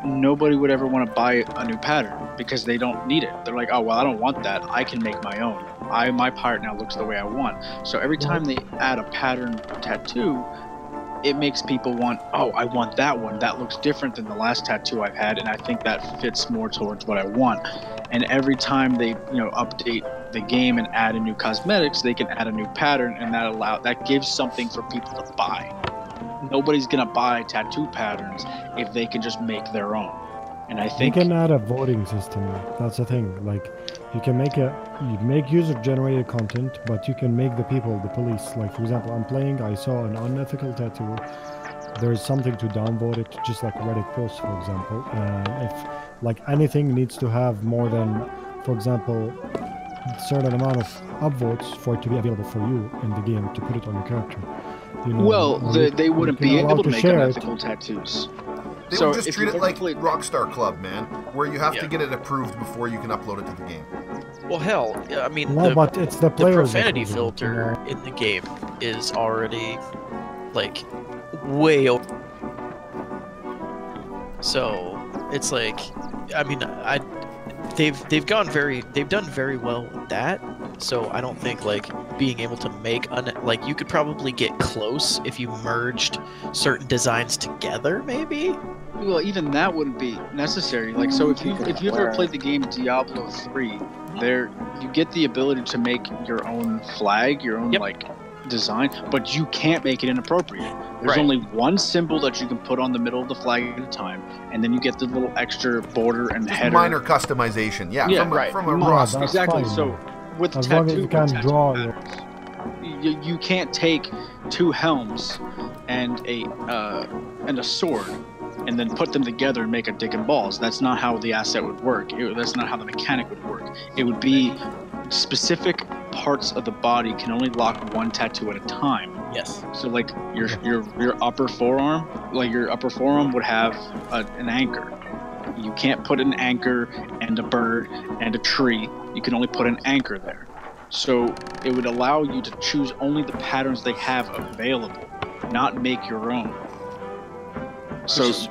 nobody would ever want to buy a new pattern because they don't need it. They're like, oh, well, I don't want that. I can make my own. My pirate now looks the way I want. So every time they add a pattern tattoo, it makes people want, oh, I want that one. That looks different than the last tattoo I've had, and I think that fits more towards what I want. And every time they, update the game and add a new cosmetics, they can add a new pattern, and that gives something for people to buy. Nobody's gonna buy tattoo patterns if they can just make their own. And I think you can add a voting system. That's the thing. Like, you make user-generated content, but you can make the people the police. Like, for example, I saw an unethical tattoo. There's something to downvote it, just like Reddit posts, for example. If like anything needs to have more than, for example, a certain amount of upvotes for it to be available for you in the game to put it on your character. They wouldn't be able to make unethical tattoos. They So would just if treat you've it ever like played- Rockstar Club, man, where you have Yeah. to get it approved before you can upload it to the game. Well, hell, I mean, No, but it's the the players. profanity that do it, filter in the game is already like way over. So it's like, I mean, they've done very well with that. So I don't think like being able to make like you could probably get close if you merged certain designs together, maybe. Well, even that wouldn't be necessary. Like, so if you ever played the game Diablo 3, there you get the ability to make your own flag, your own Yep. like design, but you can't make it inappropriate. There's Right. only one symbol that you can put on the middle of the flag at a time, and then you get the little extra border and Just header. minor customization, yeah, Yeah, from, right. from a No, roster. that's Exactly. fine, So though. with As tattoo, long as you with can tattoo draw patterns, you can't take two helms and a sword and then put them together and make a dick and balls. That's not how the asset would work. That's not how the mechanic would work. It would be specific parts of the body can only lock one tattoo at a time. Yes. So like your upper forearm, would have an anchor. You can't put an anchor and a bird and a tree. You can only put an anchor there. So it would allow you to choose only the patterns they have available, not make your own. So As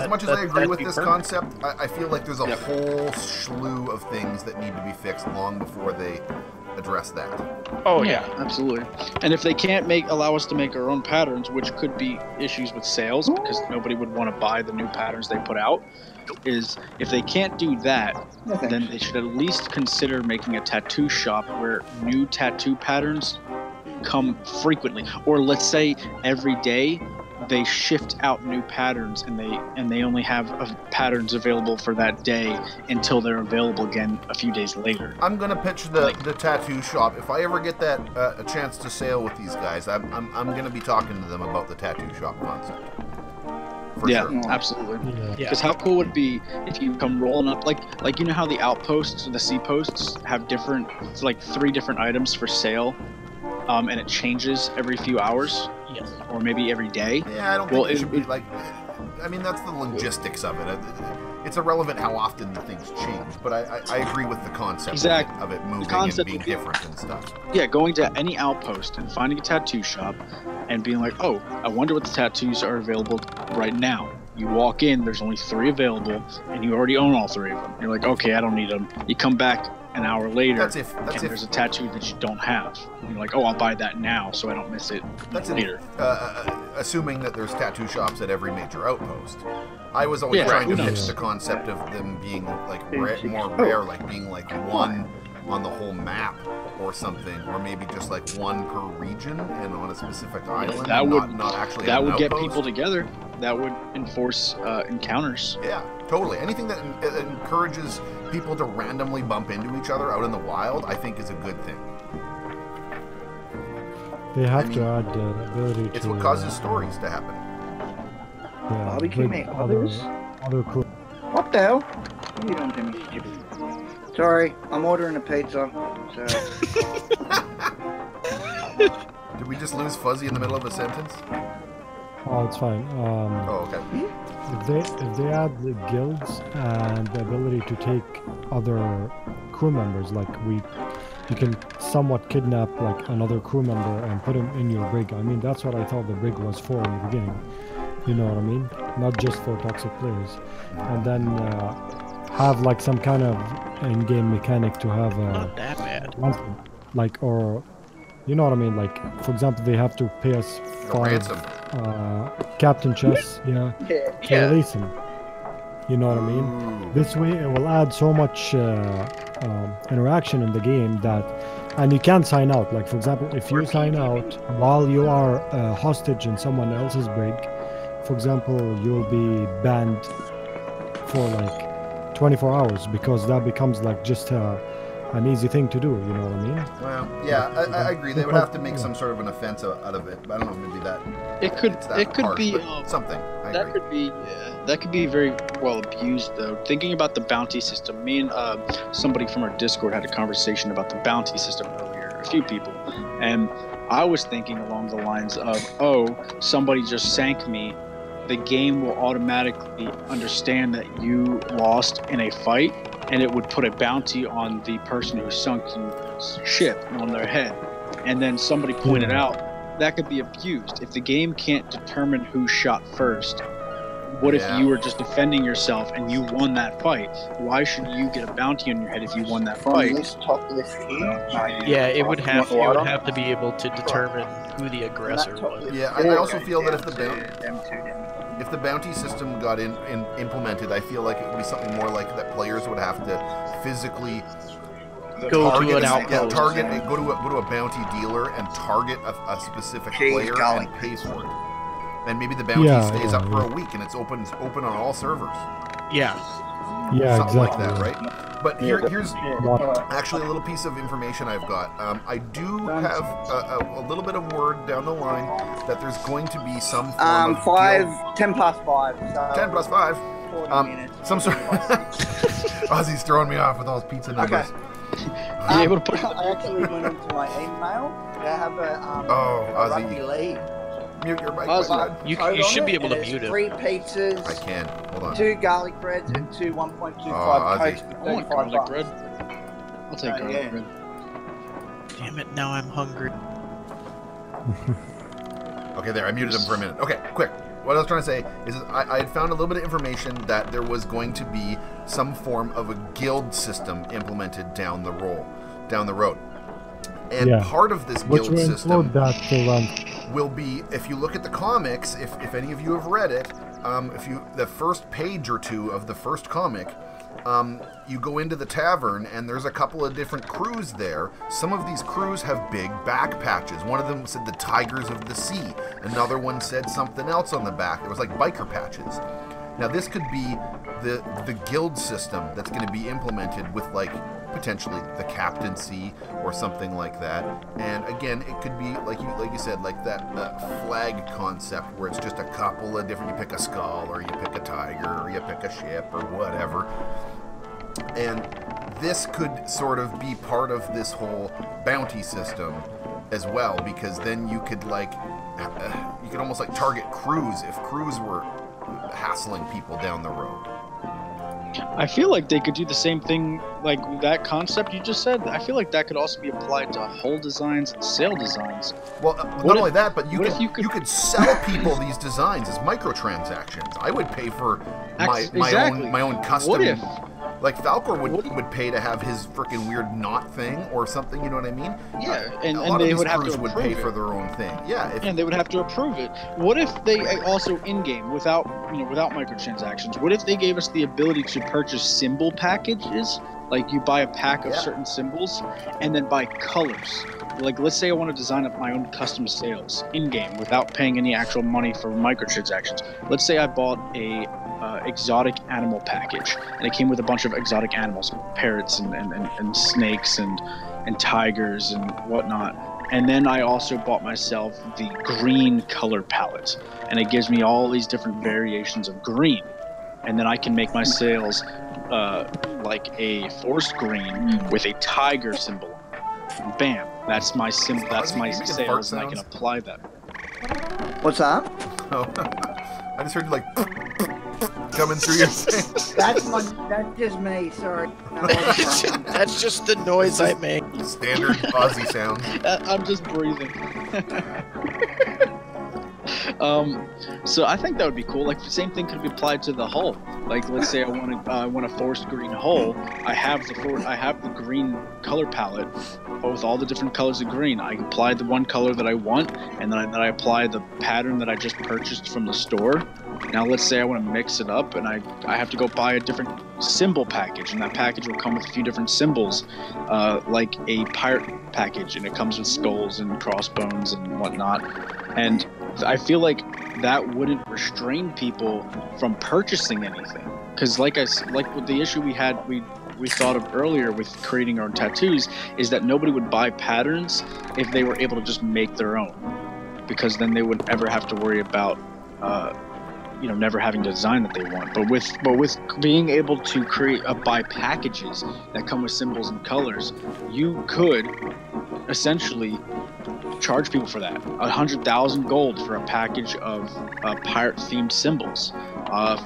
much as I agree that'd with be this perfect. concept, I feel like there's a Yep. whole slew of things that need to be fixed long before they address that. Oh yeah, absolutely. And if they can't allow us to make our own patterns, which could be issues with sales because nobody would want to buy the new patterns they put out, is if they can't do that, then they should at least consider making a tattoo shop where new tattoo patterns come frequently, or let's say every day they shift out new patterns and they only have patterns available for that day until they're available again a few days later. I'm gonna pitch the tattoo shop. If I ever get that a chance to sail with these guys, I'm gonna be talking to them about the tattoo shop concept. For Yeah, sure. absolutely. Yeah. Because how cool would it be if you come rolling up, like you know how the outposts or the sea posts have different, like 3 different items for sale, and it changes every few hours Yes. or maybe every day. Yeah, I don't Well, think it should be it- like. I mean, that's the logistics of it. It's irrelevant how often the things change, but I agree with the concept Exactly. of it moving and concept being would be- different and stuff. Yeah, going to any outpost and finding a tattoo shop and being like, oh, I wonder what the tattoos are available right now. You walk in, there's only 3 available, and you already own all 3 of them. You're like, okay, I don't need them. You come back an hour later, That's if there's a tattoo that you don't have. And you're like, oh, I'll buy that now so I don't miss it that's later. assuming that there's tattoo shops at every major outpost. I was always Yeah, trying to who pitch knows? the concept of them being like more rare, like being like one on the whole map or something, or maybe just like one per region and on a specific island. that and would- not actually That an would get outpost. people together. That would enforce encounters. Yeah, totally. Anything that encourages people to randomly bump into each other out in the wild, I think is a good thing. They have I mean, to add the ability It's to. what causes stories to happen. Yeah, Bobby, can you bring make others? other crew. What the hell? What are you doing to me, stupid? Sorry, I'm ordering a pizza. So Did we just lose Fuzzy in the middle of a sentence? Oh, it's fine. Oh, okay. If they add the guilds and the ability to take other crew members, like you can somewhat kidnap like another crew member and put him in your brig. I mean, that's what I thought the brig was for in the beginning. You know what I mean? Not just for toxic players. And then have like some kind of in-game mechanic to have Not that bad. like, or you know what I mean? Like, for example, they have to pay us A 5 ransom. captain chests, to Yeah. release him. You know what I mean? Ooh. This way, it will add so much interaction in the game that, and you can sign out. Like, for example, if you sign out while you are hostage in someone else's brig, for example, you'll be banned for like 24 hours because that becomes like just an easy thing to do. You know what I mean? Well, yeah, I agree. They would have to make some sort of an offense out of it. I don't know if it'd be that. It could It's that it could harsh, be but something. I that agree. could be very well abused though. Thinking about the bounty system, me and somebody from our Discord had a conversation about the bounty system earlier. A few people, and I was thinking along the lines of, oh, somebody just sank me the game will automatically understand that you lost in a fight, and it would put a bounty on the person who sunk your ship on their head. And then somebody pointed out that could be abused. If the game can't determine who shot first, what if you were just defending yourself and you won that fight? Why should you get a bounty on your head if you won that fight? This top list here. Yeah, it would have to be able to determine who the aggressor was. Yeah, I also feel that if the bounty system got implemented, I feel like it would be something more like that players would have to physically go to an outpost. Go to a bounty dealer and target a specific player and pay for it. And maybe the bounty stays up for a week and it's open on all servers. Yeah, something exactly. like that, right? But here's actually a little piece of information I've got. I do have a little bit of word down the line that there's going to be some form of 10 past 5. So 10 plus 5. 40 minutes. Some sort. Ozzy's throwing me off with all his pizza numbers. Okay. I actually went into my email. They have a rugby league. Mute your mic. You should be able to mute it. 3 pizzas. I can. Hold on. 2 garlic breads and 2 1.25 Cokes for $35. I want garlic bread. I'll take garlic bread. Damn it! Now I'm hungry. Okay, there. I muted him for a minute. Okay, quick. What I was trying to say is I had found a little bit of information that there was going to be some form of a guild system implemented down the road. And part of this guild system will be, if you look at the comics, if any of you have read it, the first page or two of the first comic, you go into the tavern and there's a couple of different crews there. Some of these crews have big back patches. One of them said the Tigers of the Sea. Another one said something else on the back. It was like biker patches. Now this could be the guild system that's going to be implemented with like potentially the captaincy or something like that. And again, it could be like you said, like that flag concept where it's just a couple of different. You pick a skull, or you pick a tiger, or you pick a ship, or whatever. And this could sort of be part of this whole bounty system as well, because then you could you could almost like target crews if crews were hassling people down the road. I feel like they could do the same thing, like that concept you just said. I feel like that could also be applied to hull designs and sail designs. Well, not only that, but you could sell people these designs as microtransactions. I would pay for my own custom. What if? Like Falcor would pay to have his freaking weird knot thing or something, you know what I mean? Yeah, and they would have to pay for their own thing. Yeah, and they would have to approve it. What if they also in-game, without microtransactions, what if they gave us the ability to purchase symbol packages? Like you buy a pack of certain symbols and then buy colors. Like let's say I want to design up my own custom sails in-game without paying any actual money for microtransactions. Let's say I bought a exotic animal package and it came with a bunch of exotic animals, parrots and snakes and tigers and whatnot. And then I also bought myself the green color palette, and it gives me all these different variations of green. And then I can make my sails like a forest green with a tiger symbol. And bam, that's my symbol. That's my sails, and I can apply that. What's that? Oh, I just heard you like coming through your face. That's just me. Sorry. No, that's just the noise I make. Standard Aussie sound. I'm just breathing. So I think that would be cool. Like the same thing could be applied to the hull. Like let's say I want a forest green hull. I have the green color palette with all the different colors of green. I apply the one color that I want, and then I apply the pattern that I just purchased from the store. Now let's say I want to mix it up, and I have to go buy a different symbol package, and that package will come with a few different symbols, like a pirate package, and it comes with skulls and crossbones and whatnot. And I feel like that wouldn't restrain people from purchasing anything, because like with the issue we thought of earlier with creating our own tattoos is that nobody would buy patterns if they were able to just make their own, because then they wouldn't ever have to worry about never having to design that they want. But with being able to buy packages that come with symbols and colors, you could essentially charge people for that. 100,000 gold for a package of pirate-themed symbols.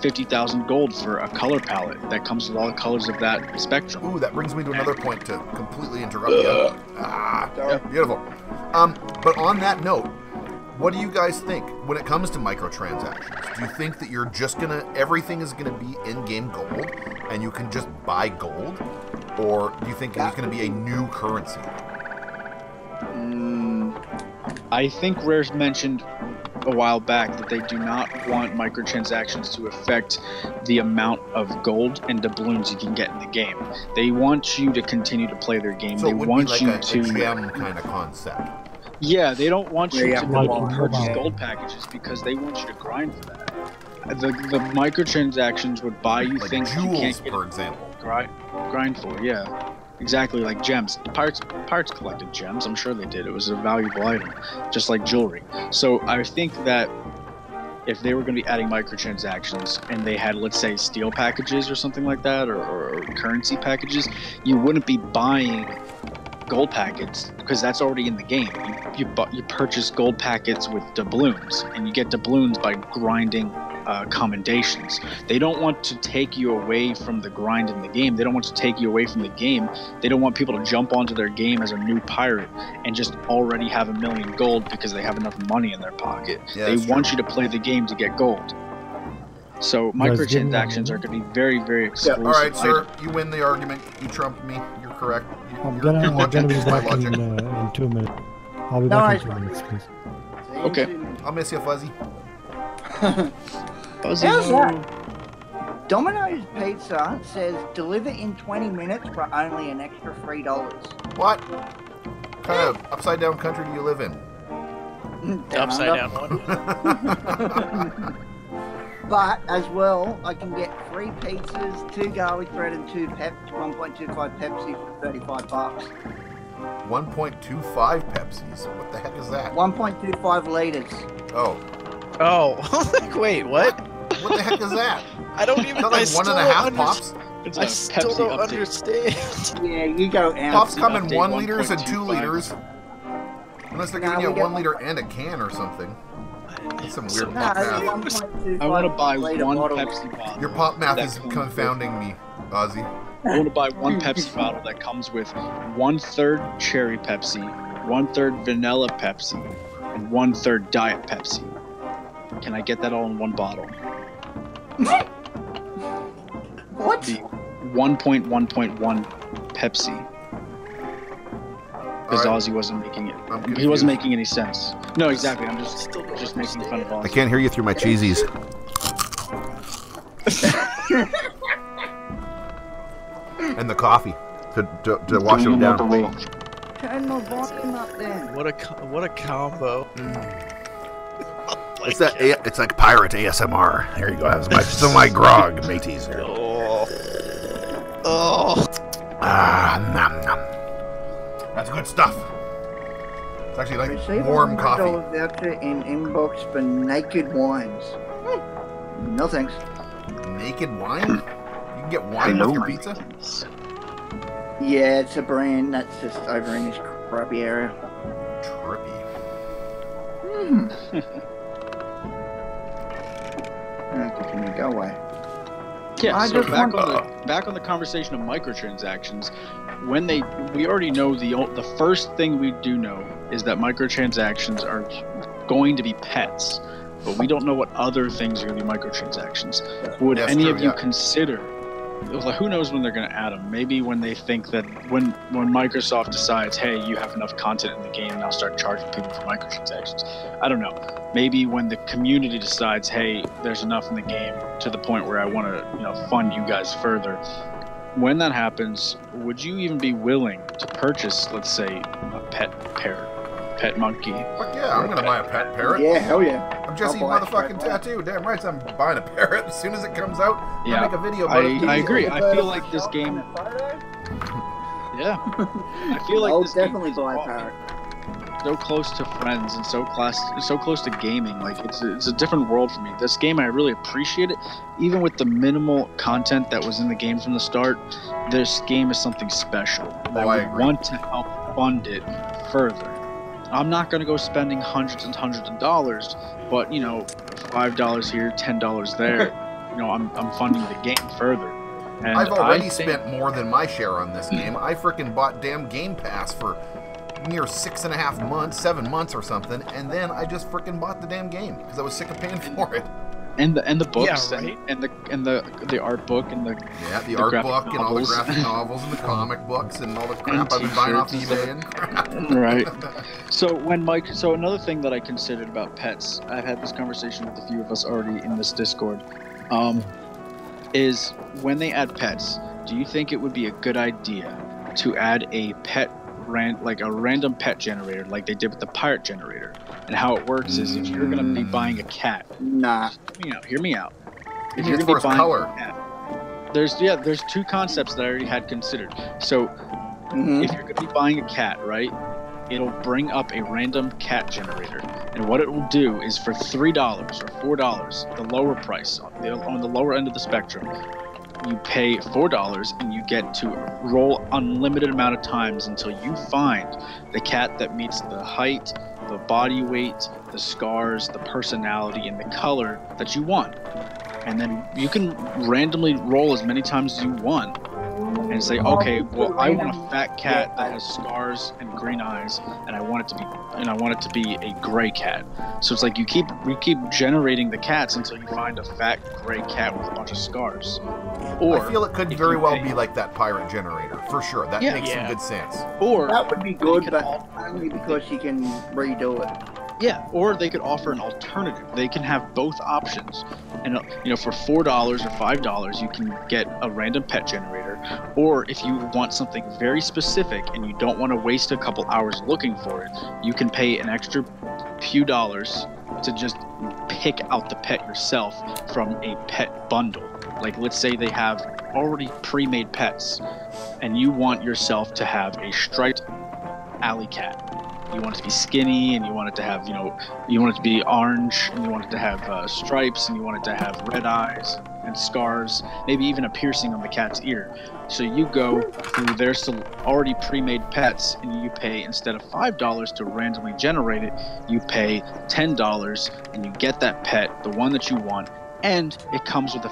50,000 gold for a color palette that comes with all the colors of that spectrum. Ooh, that brings me to another point to completely interrupt you. Yeah, beautiful. But on that note, what do you guys think when it comes to microtransactions? Do you think that you're just everything is gonna be in-game gold, and you can just buy gold, or do you think it's gonna be a new currency? I think Rare's mentioned a while back that they do not want microtransactions to affect the amount of gold and doubloons you can get in the game. They want you to continue to play their game. So they it would want be like you a to gem kind of concept. Yeah, they don't want you to like purchase gold packages because they want you to grind for that. The microtransactions would buy you Like things jewels, you can't get for example. grind for. Yeah, exactly, like gems. Pirates collected gems. I'm sure they did. It was a valuable item, just like jewelry. So I think that if they were going to be adding microtransactions and they had, let's say, steel packages or something like that, or currency packages, you wouldn't be buying gold packets because that's already in the game. You purchase gold packets with doubloons, and you get doubloons by grinding commendations. They don't want to take you away from the grind in the game. They don't want to take you away from the game. They don't want people to jump onto their game as a new pirate and just already have 1 million gold because they have enough money in their pocket. Yeah, they that's want true. you to play the game to get gold. So microtransactions are going to be very, very exclusive. All right, sir, you win the argument. You trumped me. You're correct. I'm gonna be back logic. in 2 minutes. I'll be No, back in 2 minutes, please. Okay. I'll miss you, Fuzzy. Fuzzy. How's that? Domino's Pizza says deliver in 20 minutes for only an extra $3. What kind of upside down country do you live in? Upside down one. But as well, I can get 3 pizzas, 2 garlic bread, and 2 1.25 Pepsi for $35. 1.25 Pepsis. What the heck is that? 1.25 liters. Oh, Oh, wait, what? what the heck is that? I don't even. Not like I still 1.5 don't pops. It's I a still Pepsi don't update. understand. Yeah, you go out. Pops come in update 1 liters and 2 1.25. liters. Unless they're giving Nah, you a we get 1 liter and a can or something. That's some weird No, pop it's math. 1.25 I want to buy liter one bottle. Pepsi bottle. Your pop math that is comes confounding me, Ozzy. I want to buy one Pepsi bottle that comes with 1/3 cherry Pepsi, 1/3 vanilla Pepsi, and 1/3 diet Pepsi. Can I get that all in one bottle? What? The 1.1.1 Pepsi. Because Alright. Ozzy wasn't making it. I'm He wasn't confused. making any sense. No, exactly. I'm just Still don't making fun of I Ozzy. can't hear you through my cheesies. And the coffee to wash them down. Turn my volume up then. What a combo. It's that. It's like pirate ASMR. There you go. That's some of my grog, mateys. Here. Oh. Nom nom. That's good stuff. It's actually like Receive warm a coffee. $100 voucher in inbox for Naked Wines. No thanks. Naked wine? You can get wine with your pizza? Yeah, it's a brand that's just over in this crappy area. Trippy. Continue, go away. Yeah, I so just back on the conversation of microtransactions, we already know the first thing we do know is that microtransactions are going to be pets, but we don't know what other things are going to be microtransactions. Would That's any true, of you yeah. consider? Like, who knows when they're going to add them? Maybe when they think that when Microsoft decides, hey, you have enough content in the game, now start charging people for microtransactions. I don't know. Maybe when the community decides, hey, there's enough in the game to the point where I want to, fund you guys further. When that happens, would you even be willing to purchase, let's say, a pet parrot, pet monkey? Fuck yeah, I'm gonna buy a pet parrot. Yeah, hell yeah. I'm Jesse I'll buy a motherfucking pet Tattoo. Damn right, I'm buying a parrot as soon as it comes out. Yeah, I'll make a video about it. I agree. I feel like this game. Yeah, I feel like I'll this game definitely is buy a parrot. so close to friends and so close to gaming. Like it's a different world for me. This game, I really appreciate it, even with the minimal content that was in the game from the start. This game is something special. Oh, I agree. want to help fund it further. I'm not going to go spending hundreds and hundreds of dollars, but you know, $5 here, $10 there. You know, I'm funding the game further. And I've already spent more than my share on this game. I freaking bought damn Game Pass for near 6.5 months, 7 months or something, and then I just freaking bought the damn game because I was sick of paying for it. And the books, Yeah, right? and the art book, and the the art book and all the graphic novels and the comic books and all the crap I've been buying off eBay and crap. Right. So another thing that I considered about pets, I've had this conversation with a few of us already in this Discord, is when they add pets, do you think it would be a good idea to add a pet a random pet generator like they did with the pirate generator? And how it works is if you're gonna be buying a cat, Nah. hear me out. If you're gonna be buying color. A cat, there's two concepts that I already had considered. So if you're gonna be buying a cat, right, it'll bring up a random cat generator, and what it will do is for $3 or $4, the lower price on the lower end of the spectrum, you pay $4 and you get to roll unlimited amount of times until you find the cat that meets the height, the body weight, the scars, the personality, and the color that you want. And then you can randomly roll as many times as you want and say, okay, well, I want a fat cat that has scars and green eyes, and I want it to be a gray cat. So it's like you keep generating the cats until you find a fat gray cat with a bunch of scars. Or I feel it could very well be like that pirate generator, for sure. That makes some good sense. Or That would be good, but only because you can redo it. yeah, or they could offer an alternative. They can have both options. And for $4 or $5, you can get a random pet generator. Or if you want something very specific and you don't want to waste a couple hours looking for it, you can pay an extra few dollars to just pick out the pet yourself from a pet bundle. Like, let's say they have already pre-made pets, and you want yourself to have a striped alley cat. You want it to be skinny, and you want it to have, you want it to be orange, and you want it to have stripes, and you want it to have red eyes and scars, maybe even a piercing on the cat's ear. So you go through their already pre-made pets, and you pay, instead of $5 to randomly generate it, you pay $10, and you get that pet, the one that you want, and it comes with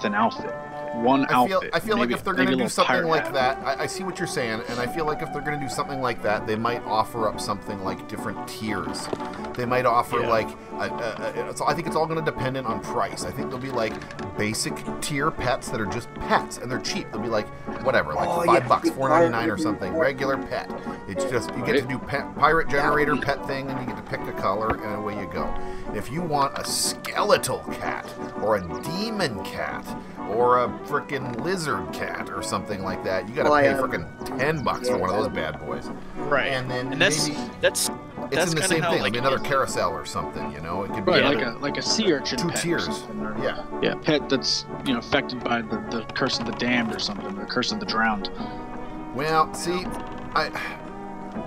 an outfit. I feel like if they're going to do something like that, I see what you're saying, and I feel like if they're going to do something like that, they might offer up something like different tiers. They might offer so I think it's all going to depend on price. I think there'll be like basic tier pets that are just pets, and they're cheap. They'll be like whatever, like $5, $4.99 or something, regular pet. It's just you get to do pirate generator pet thing, and you get to pick a color, and away you go. If you want a skeletal cat or a demon cat or a frickin' lizard cat or something like that, you gotta pay frickin' $10 for one of those bad boys. Right. And then that's in the same thing, like another carousel or something, It could be like a sea urchin two pet tiers. or something, or, Yeah. Pet that's affected by the curse of the damned or something, the curse of the drowned. Well, see,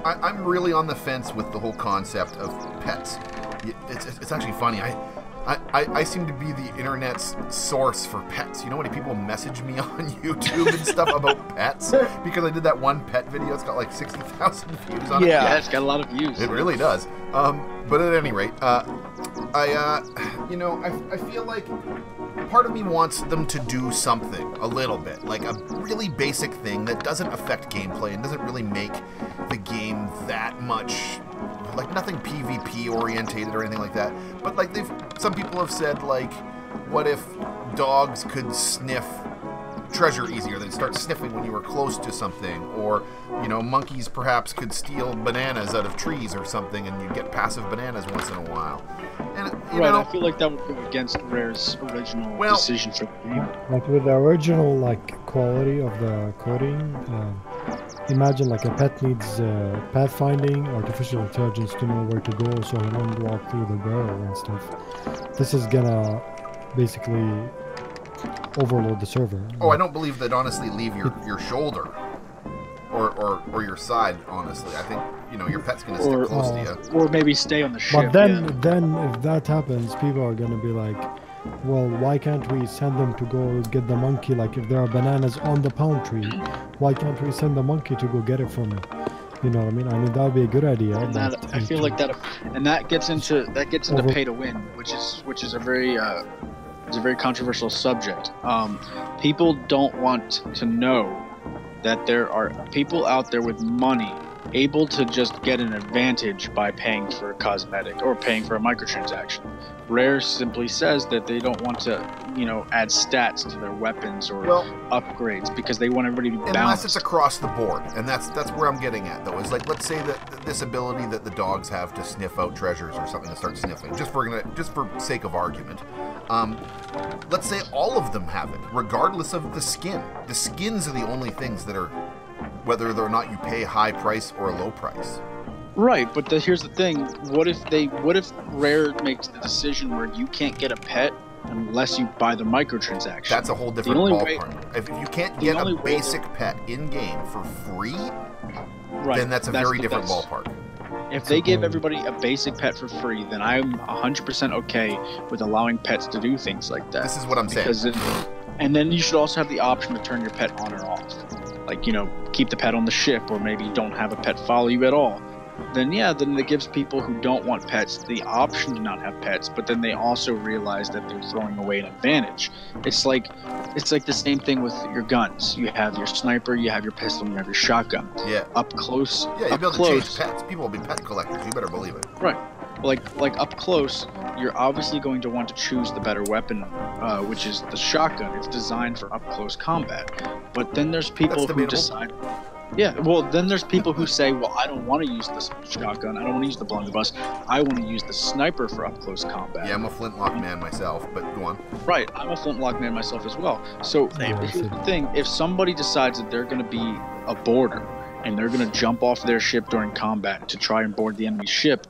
I'm really on the fence with the whole concept of pets. It's actually funny. I seem to be the internet's source for pets. You know how many people message me on YouTube and stuff about pets? Because I did that one pet video. It's got like 60,000 views on it. Yeah, it's got a lot of views. It really does. But at any rate, I feel like part of me wants them to do something a little bit, like a really basic thing that doesn't affect gameplay and doesn't really make the game that much, like nothing PvP orientated or anything like that. But like some people have said, like, what if dogs could sniff treasure easier? They'd start sniffing when you were close to something, or monkeys perhaps could steal bananas out of trees or something, and you'd get passive bananas once in a while. And I feel like that would go against Rare's original decision for the game. Like with the original quality of the coding, imagine like a pet needs pathfinding, artificial intelligence to know where to go so he won't walk through the barrel and stuff. This is gonna basically overload the server. Oh, I don't believe they'd honestly leave your shoulder or your side, honestly. I think, your pet's going to stick close to you. Or maybe stay on the ship. But then if that happens, people are going to be like, well, why can't we send them to go get the monkey? Like, if there are bananas on the palm tree, why can't we send the monkey to go get it from You know what I mean? I mean that would be a good idea. And that, I feel like that, and that gets into pay to win, which is a very controversial subject. People don't want to know that there are people out there with money able to just get an advantage by paying for a cosmetic or paying for a microtransaction. Rare simply says that they don't want to, add stats to their weapons or upgrades because they want everybody to be balanced. Unless it's across the board, and that's where I'm getting at, though. Is like, let's say that this ability that the dogs have to sniff out treasures or something, to start sniffing, just for sake of argument. Let's say all of them have it, regardless of the skin. The skins are the only things that are, whether or not you pay high price or a low price. Right, but here's the thing: what if Rare makes the decision where you can't get a pet unless you buy the microtransaction? That's a whole different ballpark. If you can't get a basic pet in game for free, then that's a very different ballpark. If they give everybody a basic pet for free, then I'm 100% okay with allowing pets to do things like that. This is what I'm saying. And then you should also have the option to turn your pet on or off. Like, keep the pet on the ship, or maybe don't have a pet follow you at all. Then it gives people who don't want pets the option to not have pets, but then they also realize that they're throwing away an advantage. It's like the same thing with your guns. You have your sniper, you have your pistol, and you have your shotgun. Yeah. Up close. Yeah, you'll be able to change pets. People will be pet collectors. You better believe it. Right. Like up close, you're obviously going to want to choose the better weapon, which is the shotgun. It's designed for up close combat. But then there's people who decide. Yeah, well, then there's people who say, well, I don't want to use the shotgun, I don't want to use the blunderbuss, I want to use the sniper for up-close combat. Yeah, I'm a flintlock man myself, but go on. Right, I'm a flintlock man myself as well. So here's the thing, if somebody decides that they're going to be a boarder, and they're going to jump off their ship during combat to try and board the enemy ship,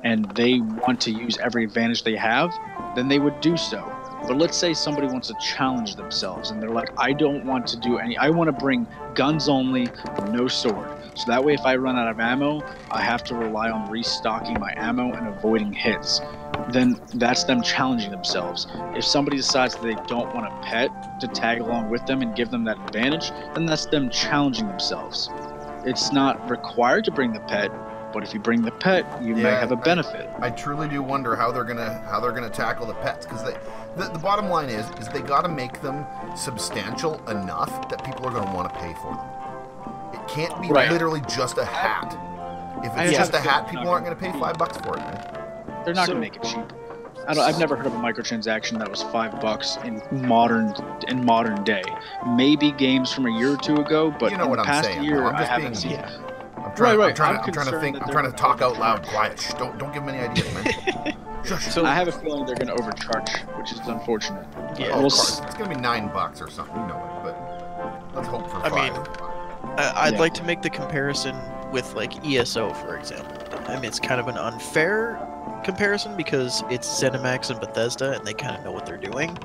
and they want to use every advantage they have, then they would do so. But let's say somebody wants to challenge themselves and they're like, I don't want to do I want to bring guns only, no sword. So that way if I run out of ammo, I have to rely on restocking my ammo and avoiding hits. Then that's them challenging themselves. If somebody decides that they don't want a pet to tag along with them and give them that advantage, then that's them challenging themselves. It's not required to bring the pet, but if you bring the pet, you may have a benefit. I truly do wonder how they're gonna tackle the pets, because the bottom line is they got to make them substantial enough that people are going to want to pay for them. It can't be literally just a hat. If it's just a hat, people aren't going to pay $5 for it. They're not going to make it cheap. I've never heard of a microtransaction that was $5 in modern day. Maybe games from a year or two ago, but in the past year, I haven't seen it. I'm trying to talk out loud. Quiet. Shh, don't give them any ideas, man. Shush. So I have a feeling they're going to overcharge, which is unfortunate. Yeah, it's going to be $9 or something, but let's hope for 5. I'd like to make the comparison with like ESO, for example. I mean, it's kind of an unfair comparison because it's ZeniMax and Bethesda, and they kind of know what they're doing.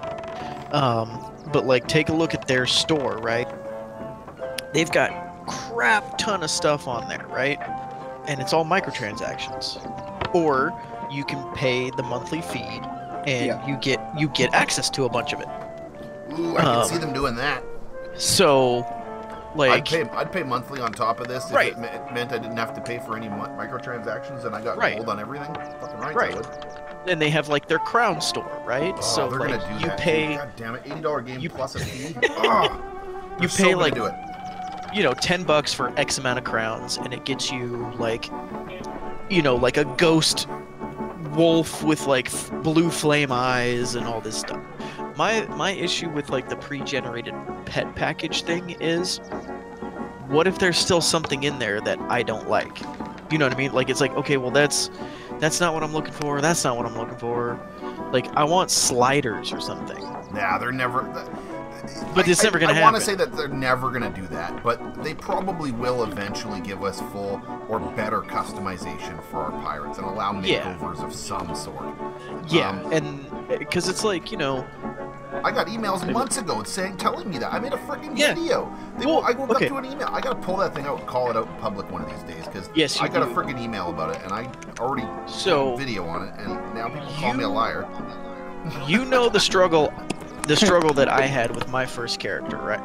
But like, take a look at their store, right? They've got crap ton of stuff on there, right? And it's all microtransactions. Or you can pay the monthly fee and you get access to a bunch of it. Ooh, I can see them doing that. So like I'd pay monthly on top of this if it meant I didn't have to pay for any microtransactions and I got gold on everything. Fucking right. I would. And they have like their crown store, right? Oh, so they're like gonna do you that pay too. God damn it, $80 game plus a fee. You pay like do it. $10 for X amount of crowns, and it gets you like like a ghost wolf with like blue flame eyes and all this stuff. My issue with like the pre-generated pet package thing is, what if there's still something in there that I don't like? You know what I mean? Like, it's like, okay, well that's not what I'm looking for. That's not what I'm looking for. Like, I want sliders or something. Nah, they're never. But it's never going to happen. I want to say that they're never going to do that, but they probably will eventually give us full or better customization for our pirates and allow makeovers of some sort. Yeah, and because it's like, I got emails months ago telling me that. I made a freaking video. I woke up to an email. I got to pull that thing out and call it out in public one of these days, because I got a freaking email about it, and I already did a video on it, and now people call me a liar. You know the struggle that I had with my first character, right?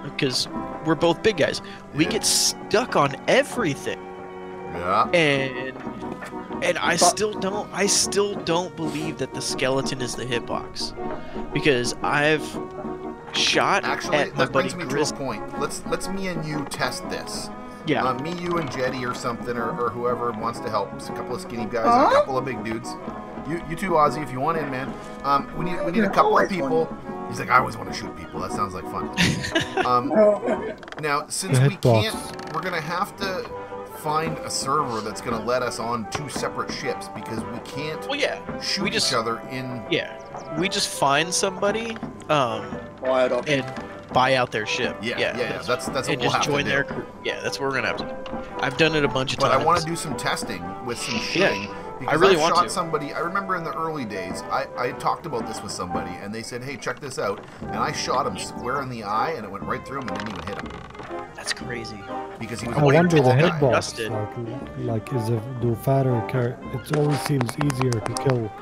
Because we're both big guys. We get stuck on everything. Yeah. And I still don't believe that the skeleton is the hitbox, because I've shot Actually, at my that buddy brings me to a Grizz. point. Let's me and you test this. Yeah. Me, you, and Jetty or something, or whoever wants to help. It's a couple of skinny guys and a couple of big dudes. You too, Ozzy, if you want in, man. We need a couple of people. He's like, I always want to shoot people. That sounds like fun. Now, since we can't, we're gonna have to find a server that's gonna let us on 2 separate ships, because we can't shoot each other in. Yeah, we just find somebody Buy it off. and buy out their ship. Yeah. That's what and we'll just have join to their do. crew. Yeah, that's what we're gonna have to do. I've done it a bunch of But times. I want to do some testing with some shooting. Because I really I've want shot to. somebody. I remember in the early days, I talked about this with somebody, and they said, "Hey, check this out," and I shot him square in the eye, and it went right through him and didn't even hit him That's crazy. because he was I a way wonder the tall guy. hitbox. Justin. Like is it do fatter it always seems easier to kill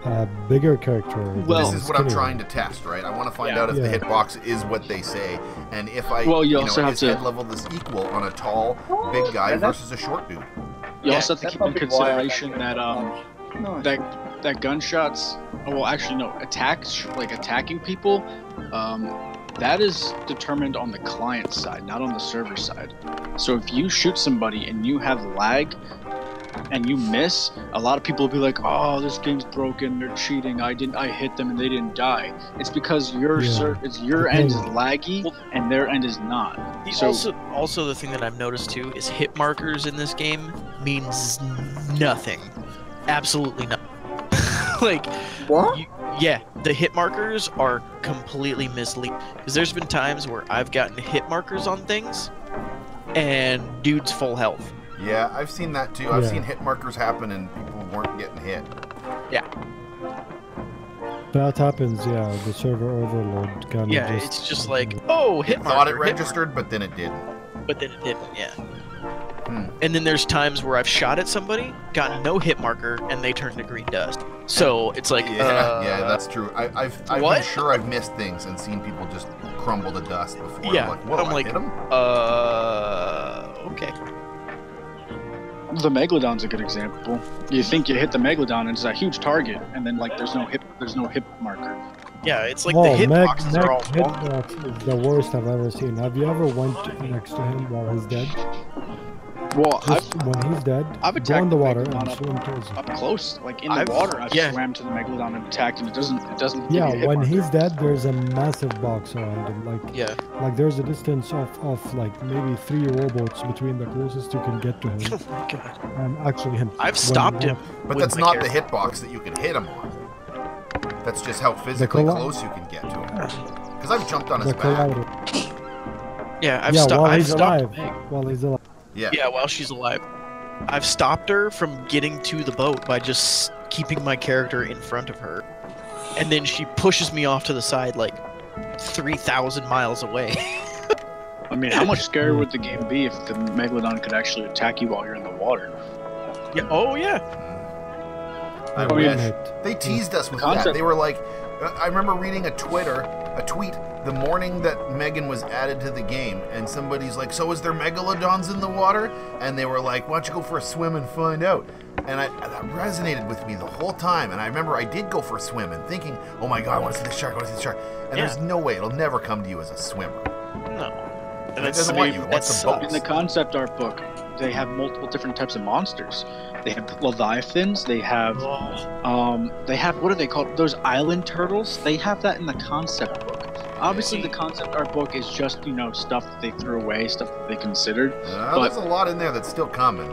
a bigger character. Well, This is what I'm trying to test, right? I want to find out if the Yeah. hitbox is what they say, and if I, Well, you know, also have his to- head level is equal on a tall, big guy versus a short dude. You also have to That's keep in probably why I consideration that Nice. that gunshots. Well, actually, no. Attacking people. That is determined on the client side, not on the server side. So if you shoot somebody and you have lag and you miss, a lot of people will be like, "Oh, this game's broken. They're cheating. I hit them and they didn't die." It's because your end is laggy and their end is not. Also, the thing that I've noticed too is hit markers in this game means nothing. Absolutely nothing. Like, What? the hit markers are completely misleading. Because there's been times where I've gotten hit markers on things, and dude's full health. Yeah, I've seen that too. I've Yeah. seen hit markers happen and people weren't getting hit. Yeah. That happens, the server overload kind of Yeah, just... it's just like, oh, hit It marker. thought it hit marker. registered, but then it didn't. But then it didn't, yeah. Hmm. And then there's times where I've shot at somebody, gotten no hit marker, and they turn to green dust. So it's like, Yeah, that's true. I've what? been sure I've missed things and seen people just crumble to dust before. Yeah, I'm like, whoa, I'm I like, hit him? Okay. The Megalodon's a good example. You think you hit the Megalodon and it's a huge target, and then like there's no hip marker. Yeah, it's like Whoa, the hitboxes are all wonky. hitbox is the worst I've ever seen. Have you ever went next to him while he's dead? Well, Just when he's dead, I've go attacked in the the water Megalodon and swim towards him. up close, like in the I've- water, I've yeah. swam to the Megalodon and attacked, and it doesn't give you a Yeah, hit when marker. he's dead, there's a massive box around him. Like there's a distance of like maybe 3 rowboats between the closest you can get to him Oh my god. and actually him. I've stopped him. But with that's my not the character. hitbox that you can hit him on. That's just how physically colli- close you can get to him. Because I've jumped on his The back. collider. Yeah, I've While I've he's stopped alive. Meg. While he's alive. Yeah. Yeah, while she's alive. I've stopped her from getting to the boat by just keeping my character in front of her. And then she pushes me off to the side like 3,000 miles away. I mean, how much scarier would the game be if the Megalodon could actually attack you while you're in the water? Yeah, oh yeah. I Oh, yeah. wish. They teased us with that. Concept. They were like, I remember reading a tweet the morning that Megan was added to the game, and somebody's like, "So is there megalodons in the water?" And they were like, "Why don't you go for a swim and find out?" And that resonated with me the whole time. And I remember I did go for a swim and thinking, "Oh my god, I want to see the shark! I want to see the shark!" And Yeah. there's no way it'll never come to you as a swimmer. No. And it doesn't want you. It wants that the sucks. boats. In the concept art book, they have multiple different types of monsters. They have leviathans. They have what are they called? Those island turtles. They have that in the concept book. Obviously, the concept art book is just stuff that they threw away, stuff that they considered. There's a lot in there that's still coming.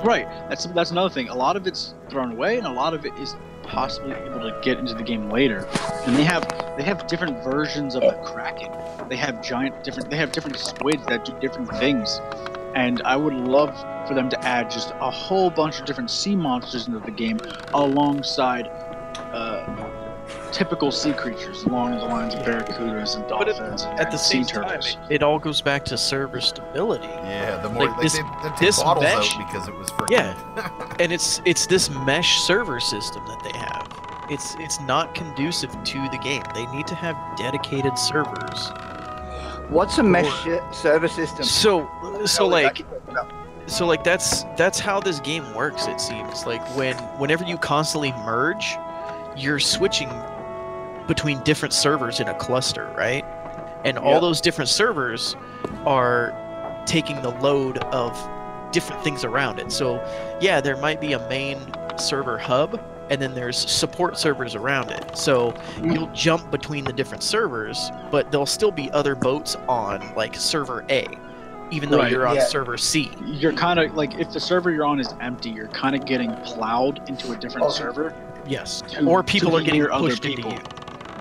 Right. That's another thing. A lot of it's thrown away, and a lot of it is possibly able to get into the game later. And they have different versions of the Kraken. They have different squids that do different things. And I would love for them to add just a whole bunch of different sea monsters into the game alongside typical sea creatures along the lines of barracudas and But dolphins at the and sea same time, turtles. it all goes back to server stability. Yeah, the more Like they take this bottles mesh- out because it was freaking. Yeah. And it's this mesh server system that they have. It's not conducive to the game. They need to have dedicated servers. What's a mesh server system? So like So like that's how this game works. It seems like whenever you constantly merge, you're switching between different servers in a cluster, right? And all those different servers are taking the load of different things around it. So yeah, there might be a main server hub, and then there's support servers around it. So you'll jump between the different servers, but there'll still be other boats on like server A, even though you're on server C. You're kind of like, if the server you're on is empty, you're kind of getting plowed into a different server. Yes. Or people are getting pushed into you.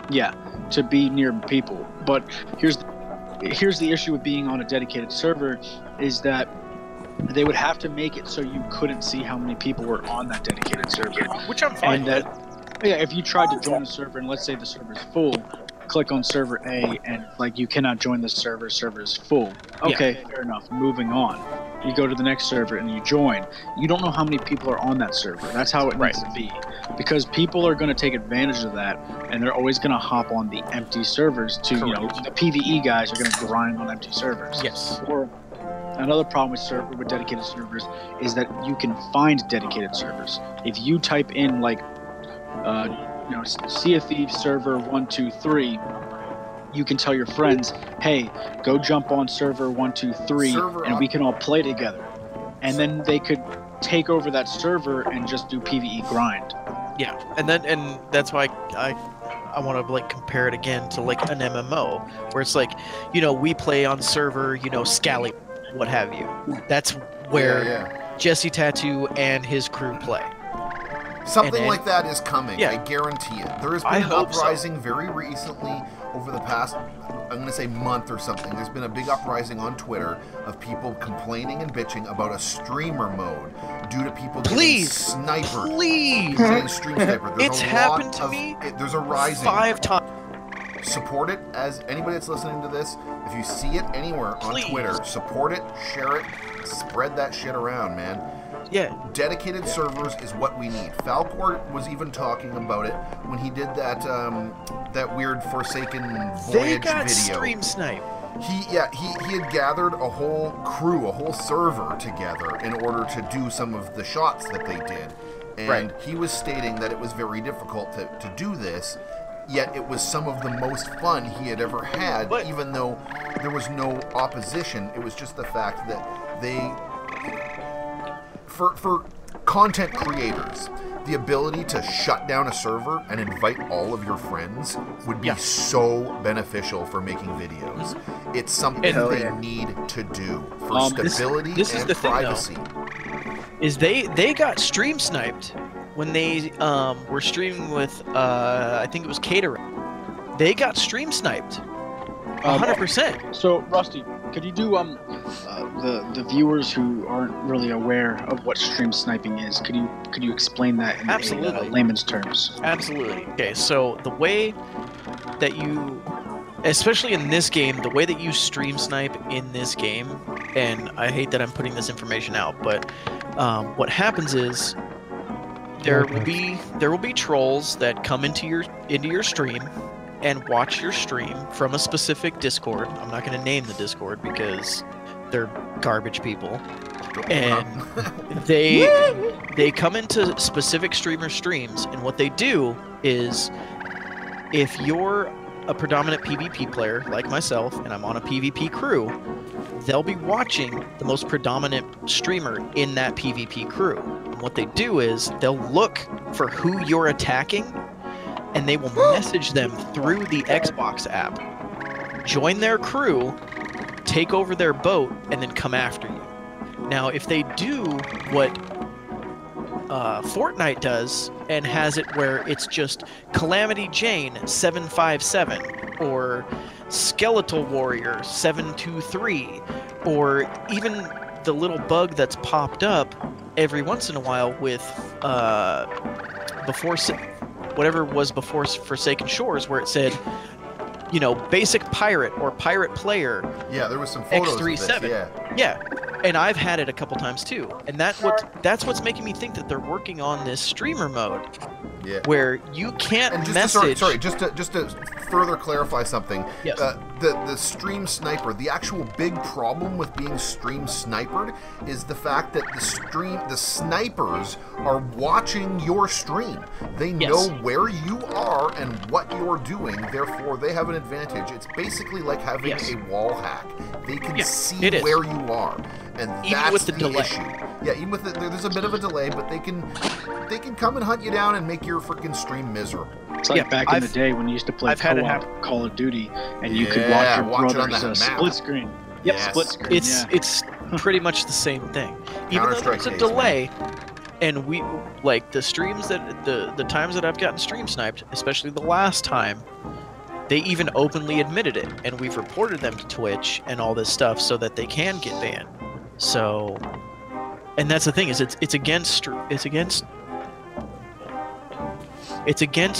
Yeah, to be near people. But here's the issue with being on a dedicated server is that they would have to make it so you couldn't see how many people were on that dedicated server. Which I'm fine with. If you tried to join a server and let's say the server's full, click on server A and like you cannot join the server is full. Okay, fair enough. Moving on. You go to the next server and you join. You don't know how many people are on that server. That's how it needs to be. Because people are going to take advantage of that and they're always going to hop on the empty servers to, the PvE guys are going to grind on empty servers. Yes. Or another problem with dedicated servers is that you can find dedicated servers. If you type in like, Sea of Thieves server 123, you can tell your friends, hey, go jump on server 123 and we can all play together. And then they could take over that server and just do PvE grind. Yeah, and that's why I want to like compare it again to like an MMO where it's like, we play on server, Scally, what have you. That's where Jessetattoo and his crew play. Something like that is coming. I guarantee it. There has been an uprising very recently over the past, I'm going to say month or something. There's been a big uprising on Twitter of people complaining and bitching about a streamer mode due to people getting sniped. Getting stream sniper. It's happened to me. There's a rising. 5 times. Support it. As anybody that's listening to this, if you see it anywhere on Twitter, support it, share it, spread that shit around, man. Yeah. Dedicated servers is what we need. Falcor was even talking about it when he did that weird Forsaken Voyage video. They got stream snipe. He had gathered a whole crew, a whole server together in order to do some of the shots that they did. And he was stating that it was very difficult to do this, yet it was some of the most fun he had ever had, even though there was no opposition. It was just the fact that they... For content creators, the ability to shut down a server and invite all of your friends would be so beneficial for making videos. It's something they need to do for stability and privacy. Is they got stream sniped when they were streaming with I think it was Catering. They got stream sniped. 100%. So Rusty, could you do the viewers who aren't really aware of what stream sniping is? Could you explain that in layman's terms? Absolutely. Okay, so the way that you, especially in this game, the way that you stream snipe in this game, and I hate that I'm putting this information out, but what happens is there will be trolls that come into your stream and watch your stream from a specific Discord. I'm not going to name the Discord because they're garbage people. And they come into specific streamer streams, and what they do is, if you're a predominant PvP player like myself and I'm on a PvP crew, they'll be watching the most predominant streamer in that PvP crew. And what they do is they'll look for who you're attacking, and they will message them through the Xbox app, join their crew, take over their boat, and then come after you. Now, if they do what Fortnite does and has it where it's just Calamity Jane 757 or Skeletal Warrior 723, or even the little bug that's popped up every once in a while with whatever was before Forsaken Shores, where it said, basic pirate or pirate player. Yeah, there was some photos X37. of this, yeah, and I've had it a couple times too. And that's what's making me think that they're working on this streamer mode. Yeah. Where you can't and message. Just to further clarify something. Yes. The stream sniper, the actual big problem with being stream snipered is the fact that the snipers are watching your stream. They know where you are and what you're doing, therefore they have an advantage. It's basically like having a wall hack. They can see where you are, and even that's with the delay. issue. Yeah, even with there's a bit of a delay, but they can come and hunt you down and make your freaking stream miserable. It's like back in the day when you used to play Call of Duty, and you could watch your brother's split screen. Yep, split screen. It's pretty much the same thing. Even though there's a delay, and we like the streams that the times that I've gotten stream sniped, especially the last time, they even openly admitted it, and we've reported them to Twitch and all this stuff so that they can get banned. So, and that's the thing is it's against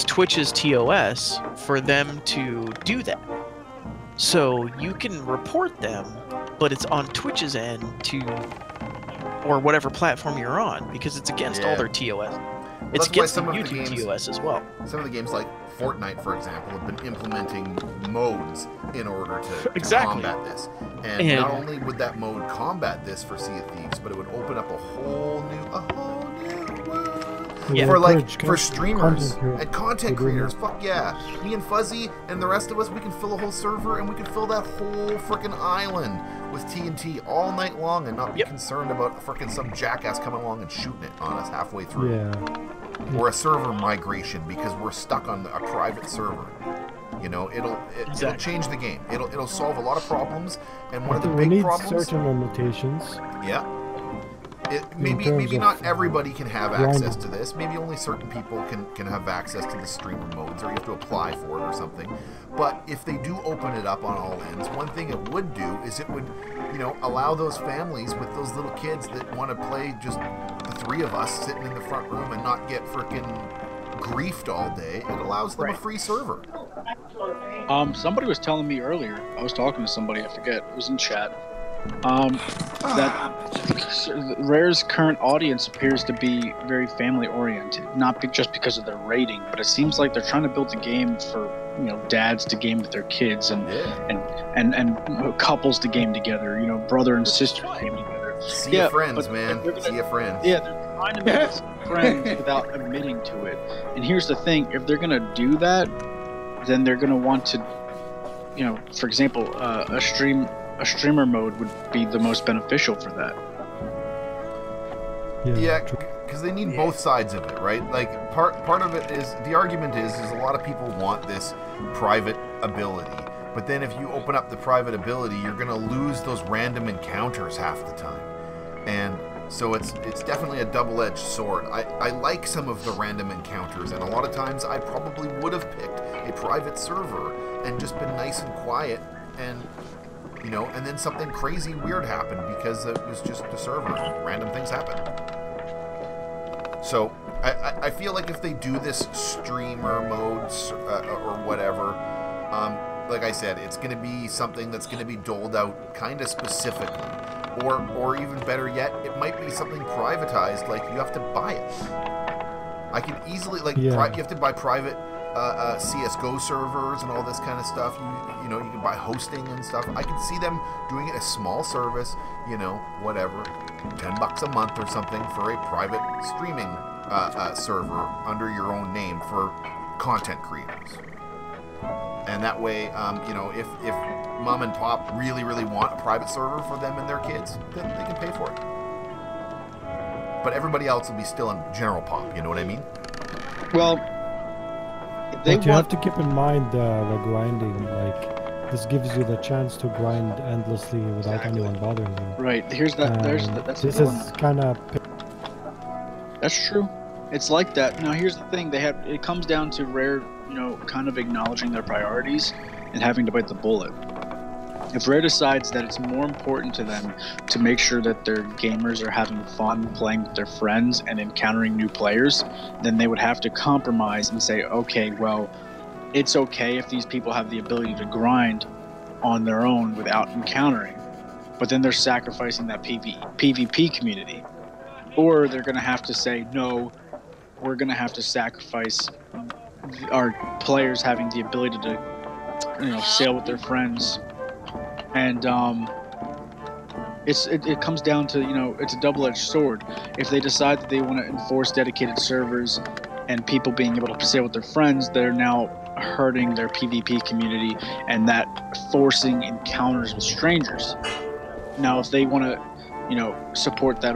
Twitch's TOS for them to do that. So you can report them, but it's on Twitch's end or whatever platform you're on, because it's against all their TOS. It's against the YouTube TOS as well. Some of the games like Fortnite, for example, have been implementing modes in order to combat this. And not only would that mode combat this for Sea of Thieves, but it would open up a whole new world. For streamers and content creators. Fuck yeah. Me and Fuzzy and the rest of us, we can fill a whole server, and we can fill that whole frickin' island with TNT all night long and not be concerned about frickin' some jackass coming along and shooting it on us halfway through. Yeah. Or a server migration because we're stuck on a private server. You know, it'll change the game. It'll solve a lot of problems, and one of the big problems. We need certain limitations. Yeah. Maybe not everybody can have access to this. Maybe only certain people can have access to the streamer modes, or you have to apply for it or something. But if they do open it up on all ends, one thing it would do is it would, allow those families with those little kids that want to play just the three of us sitting in the front room and not get frickin' griefed all day. It allows them a free server. Somebody was telling me earlier, I was talking to somebody, I forget, it was in chat, that Rare's current audience appears to be very family oriented, not just because of their rating, but it seems like they're trying to build a game for dads to game with their kids and couples to game together, brother and sister to game together. See your friends, man. See your friends. Yeah, they're trying to make us friends without admitting to it. And here's the thing: if they're gonna do that, then they're gonna want to, for example, a streamer mode would be the most beneficial for that. Yeah, because they need both sides of it, right? Like part of it is the argument is a lot of people want this private ability, but then if you open up the private ability, you're gonna lose those random encounters half the time, and so it's definitely a double-edged sword. I like some of the random encounters, and a lot of times I probably would have picked a private server and just been nice and quiet, and and then something crazy weird happened because it was just a server. Random things happen. So I feel like if they do this streamer modes or whatever, like I said, it's going to be something that's going to be doled out kind of specifically. Or even better yet, it might be something privatized, like you have to buy it. I can easily, you have to buy private CSGO servers and all this kind of stuff. You can buy hosting and stuff. I can see them doing it a small service, whatever, $10 a month or something for a private streaming server under your own name for content creators. And that way, if mom and pop really, really want a private server for them and their kids, then they can pay for it. But everybody else will be still in general pop, you know what I mean? Well, but you have to keep in mind the grinding. Like, this gives you the chance to grind endlessly without anyone bothering you. Right. Here's that. That's this is kind of. That's true. It's like that. Now, here's the thing. It comes down to Rare, kind of acknowledging their priorities and having to bite the bullet. If Rare decides that it's more important to them to make sure that their gamers are having fun playing with their friends and encountering new players, then they would have to compromise and say, okay, well, it's okay if these people have the ability to grind on their own without encountering, but then they're sacrificing that PvP community. Or they're going to have to say, no, we're going to have to sacrifice our players having the ability to sail with their friends, and it comes down to it's a double-edged sword. If they decide that they want to enforce dedicated servers and people being able to sail with their friends, they're now hurting their PvP community and that forcing encounters with strangers. Now, if they want to support that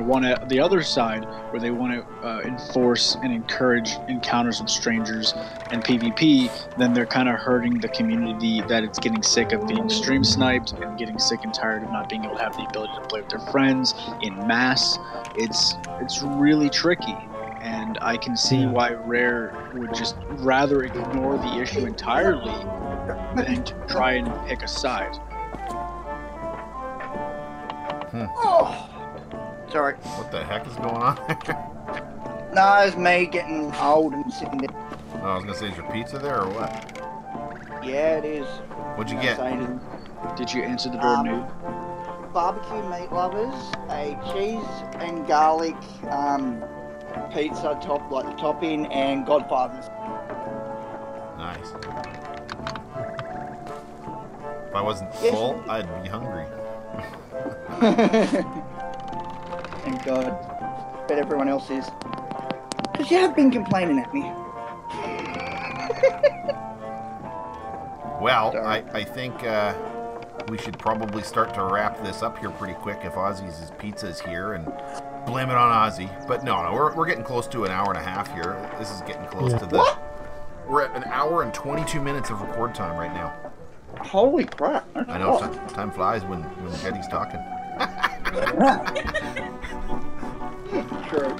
the other side where they want to enforce and encourage encounters with strangers and PvP, then they're kind of hurting the community that it's getting sick of being stream sniped and getting sick and tired of not being able to have the ability to play with their friends in mass. It's really tricky, and I can see why Rare would just rather ignore the issue entirely than to try and pick a side. Oh, sorry. What the heck is going on? No, it's me getting old and sitting there. Oh, I was gonna say, is your pizza there or what? Yeah, it is. What'd you get? Did you answer the door new? Barbecue meat lovers, a cheese and garlic pizza topping, and Godfather's. Nice. If I wasn't full, I'd be hungry. Thank God. Bet everyone else is. Because you have been complaining at me. Well, I think we should probably start to wrap this up here pretty quick if Ozzy's pizza is here and blame it on Ozzy. But no, we're getting close to an hour and a half here. This is getting close to the... What? We're at an hour and 22 minutes of record time right now. Holy crap. I know, time flies when Jetty's talking. True.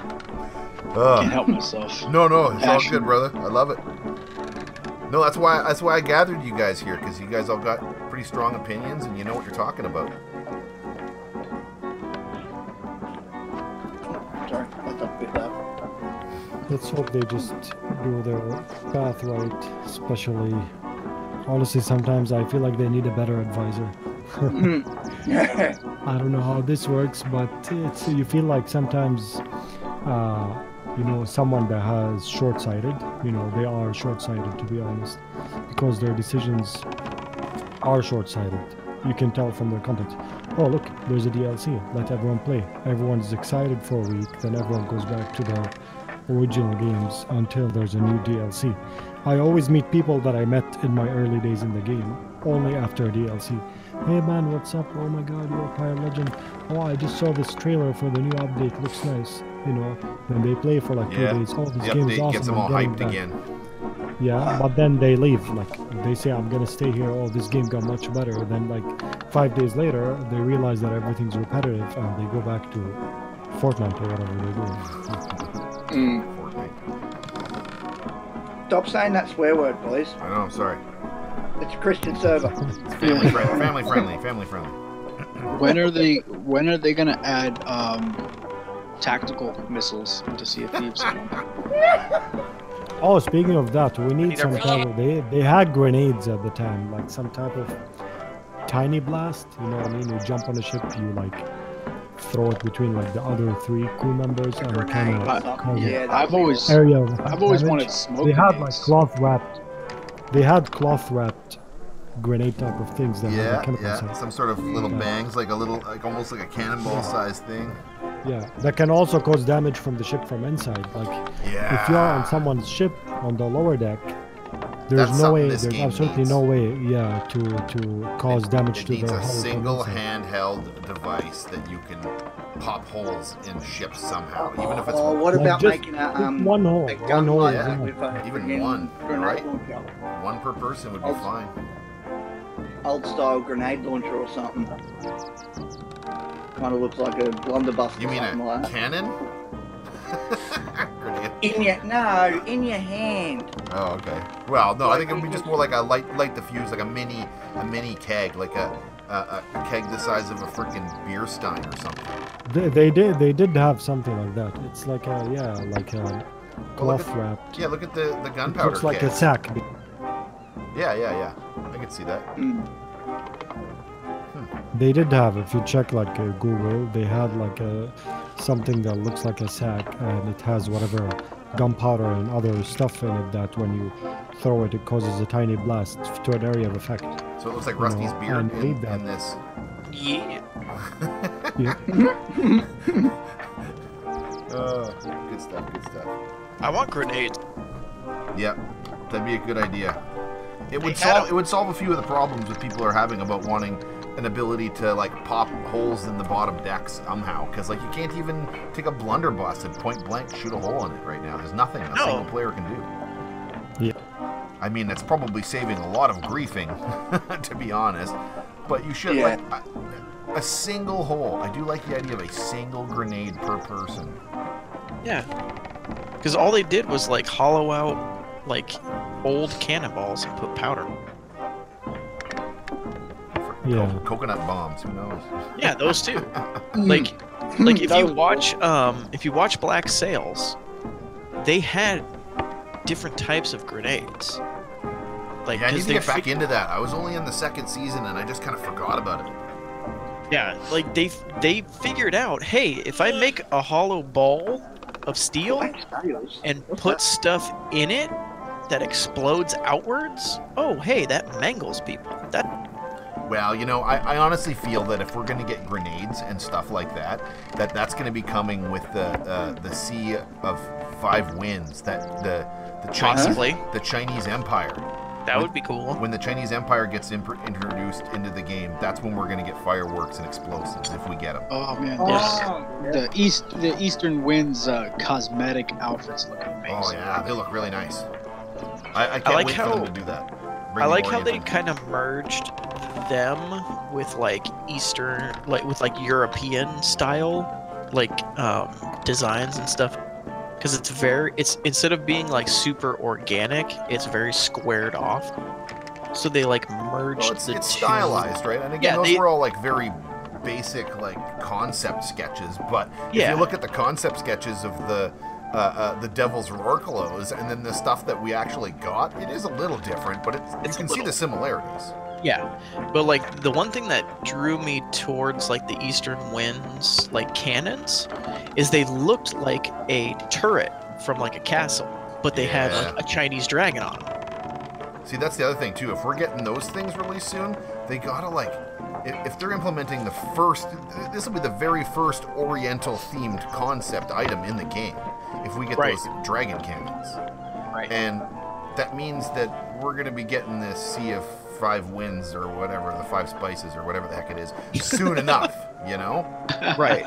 Can't help myself. No, it's all good, brother. I love it. No, that's why I gathered you guys here, because you guys all got pretty strong opinions and you know what you're talking about. Sorry, that's a bit loud. Let's hope they just do their path right, especially... Honestly, sometimes I feel like they need a better advisor. I don't know how this works, but you feel like sometimes, someone that has short-sighted, they are short-sighted, to be honest, because their decisions are short-sighted. You can tell from their content. Oh, look, there's a DLC. Let everyone play. Everyone's excited for a week, then everyone goes back to their original games until there's a new DLC. I always meet people that I met in my early days in the game, only after a DLC. Hey man, what's up? Oh my god, you're a Pirate Legend. Oh, I just saw this trailer for the new update, looks nice. Then they play for like 2 days. Oh, this game is awesome. Gets them all hyped again. Yeah, but then they leave. Like, they say, I'm gonna stay here. Oh, this game got much better. Then like 5 days later, they realize that everything's repetitive and they go back to Fortnite or whatever they're doing. Stop saying that swear word, please. I know, I'm sorry. It's a Christian server. It's family friendly. When are they gonna add tactical missiles into Sea of Thieves? Oh, speaking of that, we need some type of... They had grenades at the time, like some type of tiny blast. You know what I mean? You jump on a ship, you like throw it between like the other 3 crew members and kind of I've always wanted smoke. They had like cloth wrapped grenade type of things that some sort of little bangs, like almost like a cannonball sized thing. Yeah, that can also cause damage from the ship from inside. Like if you're on someone's ship on the lower deck, there's absolutely no way to cause damage to their hull. It's a single handheld device that you can pop holes in ships somehow, even if it's what about making a one hole, gun like that with even one, right? Launcher. One per person would be fine. Old style grenade launcher or something. Kind of looks like a blunderbuss. You mean a like cannon? in your hand. Oh, okay. Well, no, I think it would be just more like a light diffuse, like a mini mini keg, like a keg the size of a freaking beer stein or something. They did have something like that. It's like a cloth wrapped. Yeah, look at the gunpowder. Looks like keg. a sack. Yeah. I can see that. They did have, if you check like Google, they had like something that looks like a sack and it has whatever gunpowder and other stuff in it that when you throw it, it causes a tiny blast to an area of effect. So it looks like Rusty's beard in this. Yeah. Yeah. Good stuff, good stuff. I want grenades. Yep, that'd be a good idea. It would solve a few of the problems that people are having about wanting an ability to like pop holes in the bottom decks somehow, because like you can't even take a blunderbuss and point blank shoot a hole in it right now. There's nothing a single player can do. Yeah. I mean, that's probably saving a lot of griefing, to be honest. But you should like a single hole. I do like the idea of a single grenade per person. Yeah. Because all they did was like hollow out like old cannonballs and put powder. Yeah. Coconut bombs. Who knows? Yeah, those too. like if you watch Black Sails, they had different types of grenades. Like, yeah, I need to get back into that. I was only in the second season and I just kind of forgot about it. Yeah, like they figured out, hey, if I make a hollow ball of steel and put stuff in it that explodes outwards, oh hey, that mangles people. Well, you know, I honestly feel that if we're going to get grenades and stuff like that, that's going to be coming with the Sea of Five Winds, that the Chinese Empire. That would be cool. When the Chinese Empire gets introduced into the game, that's when we're going to get fireworks and explosives if we get them. Oh man, Yes. the Eastern Winds cosmetic outfits look amazing. Oh yeah, they look really nice. I can't wait for them to do that. I like how they kind of merged them with like Eastern, like with like European style, like designs and stuff. Because it's instead of being like super organic, it's very squared off. So they like merged the two. It's stylized, right? And again, those were all like very basic like concept sketches. But if you look at the concept sketches of the Devil's Roarclos and then the stuff that we actually got, it is a little different, but you can see the similarities. Yeah, but like the one thing that drew me towards like the Eastern Winds like cannons is they looked like a turret from like a castle, but they had like a Chinese dragon on them. See, that's the other thing too. If we're getting those things released soon, they gotta like, if they're implementing this will be the very first Oriental themed concept item in the game. If we get those dragon cannons, and that means that we're gonna be getting this Sea of Five Winds or whatever, the Five Spices or whatever the heck it is, soon enough, you know? Right.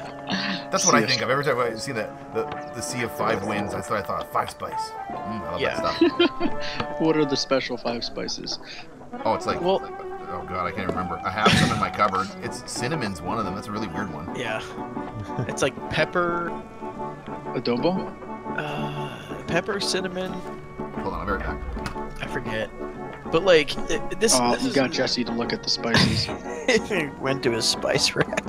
That's what I think of. Every time I see the Sea of Five Winds, I thought of Five Spice. I love that stuff. What are the special 5 spices? Oh, it's like, oh god, I can't remember. I have some in my cupboard. It's cinnamon's one of them. That's a really weird one. Yeah. It's like pepper. Adobo? Pepper, cinnamon. Hold on, I'll be right back. I forget. But like this. You got Jesse to look at the spices. Went to his spice rack.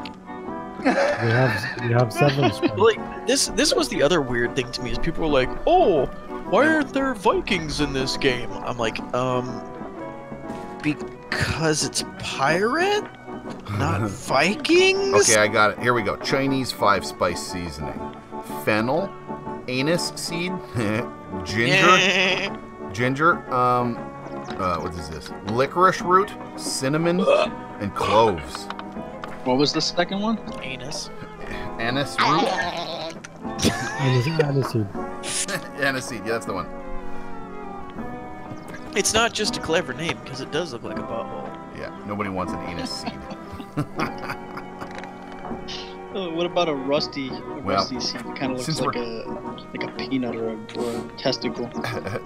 We have 7 spices. Like this was the other weird thing to me is people were like, oh, why aren't there Vikings in this game? I'm like, because it's pirate, not Vikings. Okay, I got it. Here we go. Chinese 5-spice seasoning: fennel, anise seed, ginger. What is this? Licorice root, cinnamon, and cloves. What was the second one? Anise. Anise root. Aniseed. Aniseed, yeah, that's the one. It's not just a clever name because it does look like a butthole. Yeah, nobody wants an anise seed. What about a rusty seed? It kind of looks like a peanut or a testicle.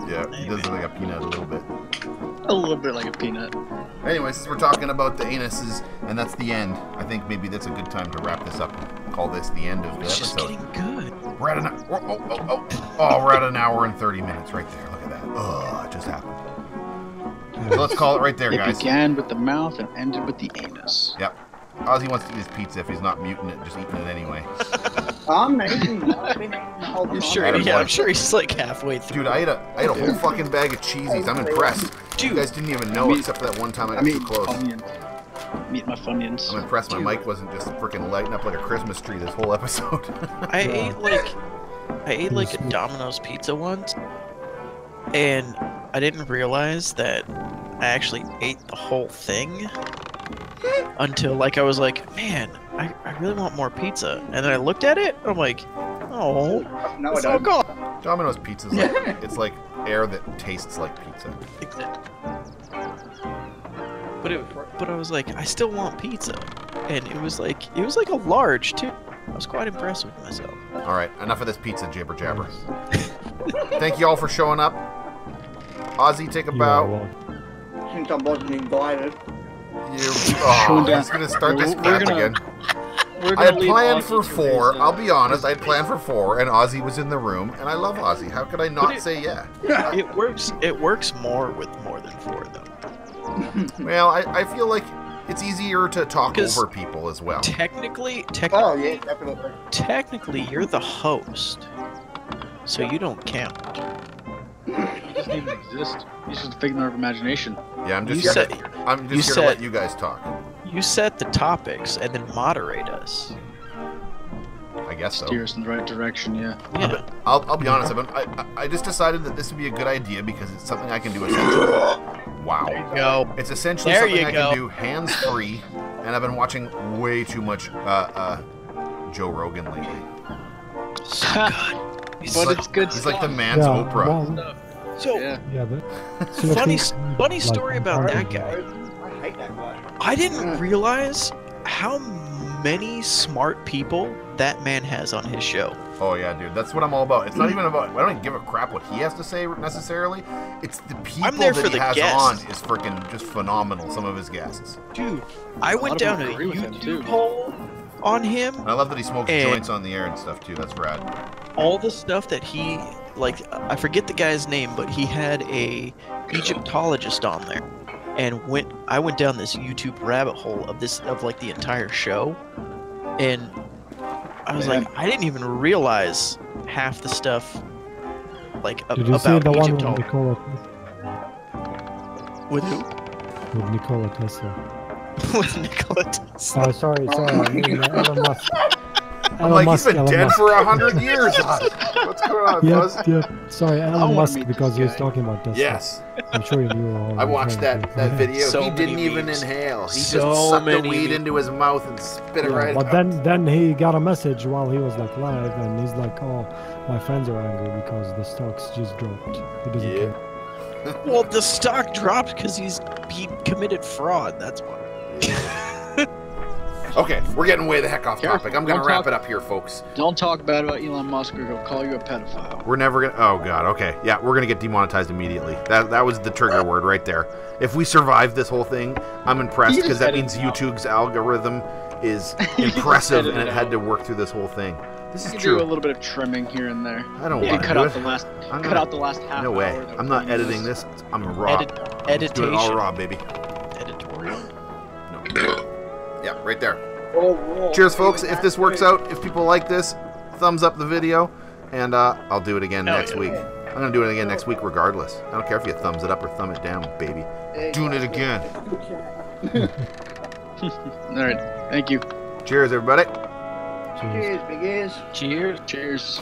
Yeah, it does look like a peanut a little bit. A little bit like a peanut. Anyway, since we're talking about the anuses, and that's the end, I think maybe that's a good time to wrap this up and call this the end of the It's episode. just getting good. We're at we're at an hour and 30 minutes right there. Look at that. Oh, it just happened. So let's call it right there, guys. It began with the mouth and ended with the anus. Yep. Ozzy wants to eat his pizza if he's not muting it, just eating it anyway. I'm eating. I've been eating the whole time. I'm sure he's like halfway through. Dude, I ate a whole fucking bag of cheesies. I'm impressed. Dude, you guys didn't even know except for that one time I got too close. I'm eating my Funyuns. I'm impressed my mic wasn't just freaking lighting up like a Christmas tree this whole episode. I ate like I ate like a Domino's pizza once, and I didn't realize that I actually ate the whole thing until like I was like, man, I really want more pizza. And then I looked at it, and I'm like, oh, No, it's I all don't. gone. Domino's pizza's like it's like air that tastes like pizza. But I was like, I still want pizza, and it was like a large too. I was quite impressed with myself. All right, enough of this pizza jibber jabber. Thank you all for showing up. Ozzy, take a bow. Since I wasn't invited. He's gonna start this crap again. I had planned for 4. I'll be honest, I had planned for 4, and Ozzy was in the room, and I love Ozzy. How could I not say yeah? It works more with more than 4 though. Well, I feel like it's easier to talk over people as well. Technically, Oh yeah, definitely. technically, you're the host, so you don't count. He doesn't even exist. He's just a figment of imagination. Yeah, I'm just You here said- to let you guys talk. You set the topics and then moderate us. I guess so. Steer us in the right direction, yeah. Yeah. I'll be honest. I just decided that this would be a good idea because it's something I can do essentially. Wow. There you go. It's essentially There something you I go. can do hands-free, and I've been watching way too much Joe Rogan lately. So good. But it's good He's stuff. like the man's Oprah. Well, So Yeah. yeah, funny story about that guy. I hate that guy. I didn't realize how many smart people that man has on his show. Oh yeah, dude. That's what I'm all about. It's not even about. I don't even give a crap what he has to say necessarily. It's the people there that for he the has guests. on is freaking just phenomenal. Some of his guests. Dude, I lot went of down a people agree with him, too. YouTube hole on him. And I love that he smokes And- joints on the air and stuff too. That's rad. All the stuff that he like, I forget the guy's name, but he had a Egyptologist on there, and I went down this YouTube rabbit hole of like the entire show, and I was Man. like, I didn't even realize half the stuff like did you see about the one with Egyptology. Nikola, With who? with Nikola Tesla? With Nikola Tesla. Oh, sorry. I mean, Elon Musk. I'm like, he's been Elon dead Musk. for 100 years. What's going on, Buzz? Yep. Sorry, Elon wanna Musk meet because this he was guy. talking about Tesla. Yes. I'm sure you knew all. I watched that video. So he didn't many even memes. inhale. He So just sucked the many weed memes. into his mouth and spit it right But out. then he got a message while he was like live, and he's like, "Oh, my friends are angry because the stocks just dropped." He doesn't Yeah. care. Well, the stock dropped because he committed fraud. That's why. Okay, we're getting way the heck off Careful. topic. I'm gonna Don't wrap talk- it up here, folks. Don't talk bad about Elon Musk or he'll call you a pedophile. We're never gonna. Oh god. Okay. Yeah, we're gonna get demonetized immediately. That was the trigger word right there. If we survive this whole thing, I'm impressed You because just that means edit it out. YouTube's algorithm is impressive, and it had to work through this whole thing. This You is can do a true. little bit of trimming here and there. I don't You want can to cut do out it. the last I'm cut gonna- out the last half No way. hour that I'm we not use. editing this. I'm raw. Let's do it all Editation. raw, baby. Editorial. No. Yeah, right there. Oh, whoa. Cheers, folks. If this works out, if people like this, thumbs up the video, and I'll do it again Hell next yeah. week. I'm gonna do it again next week regardless. I don't care if you thumbs it up or thumb it down, baby. Doing it again. All right. Thank you. Cheers, everybody. Cheers. Cheers, big ears. Cheers. Cheers.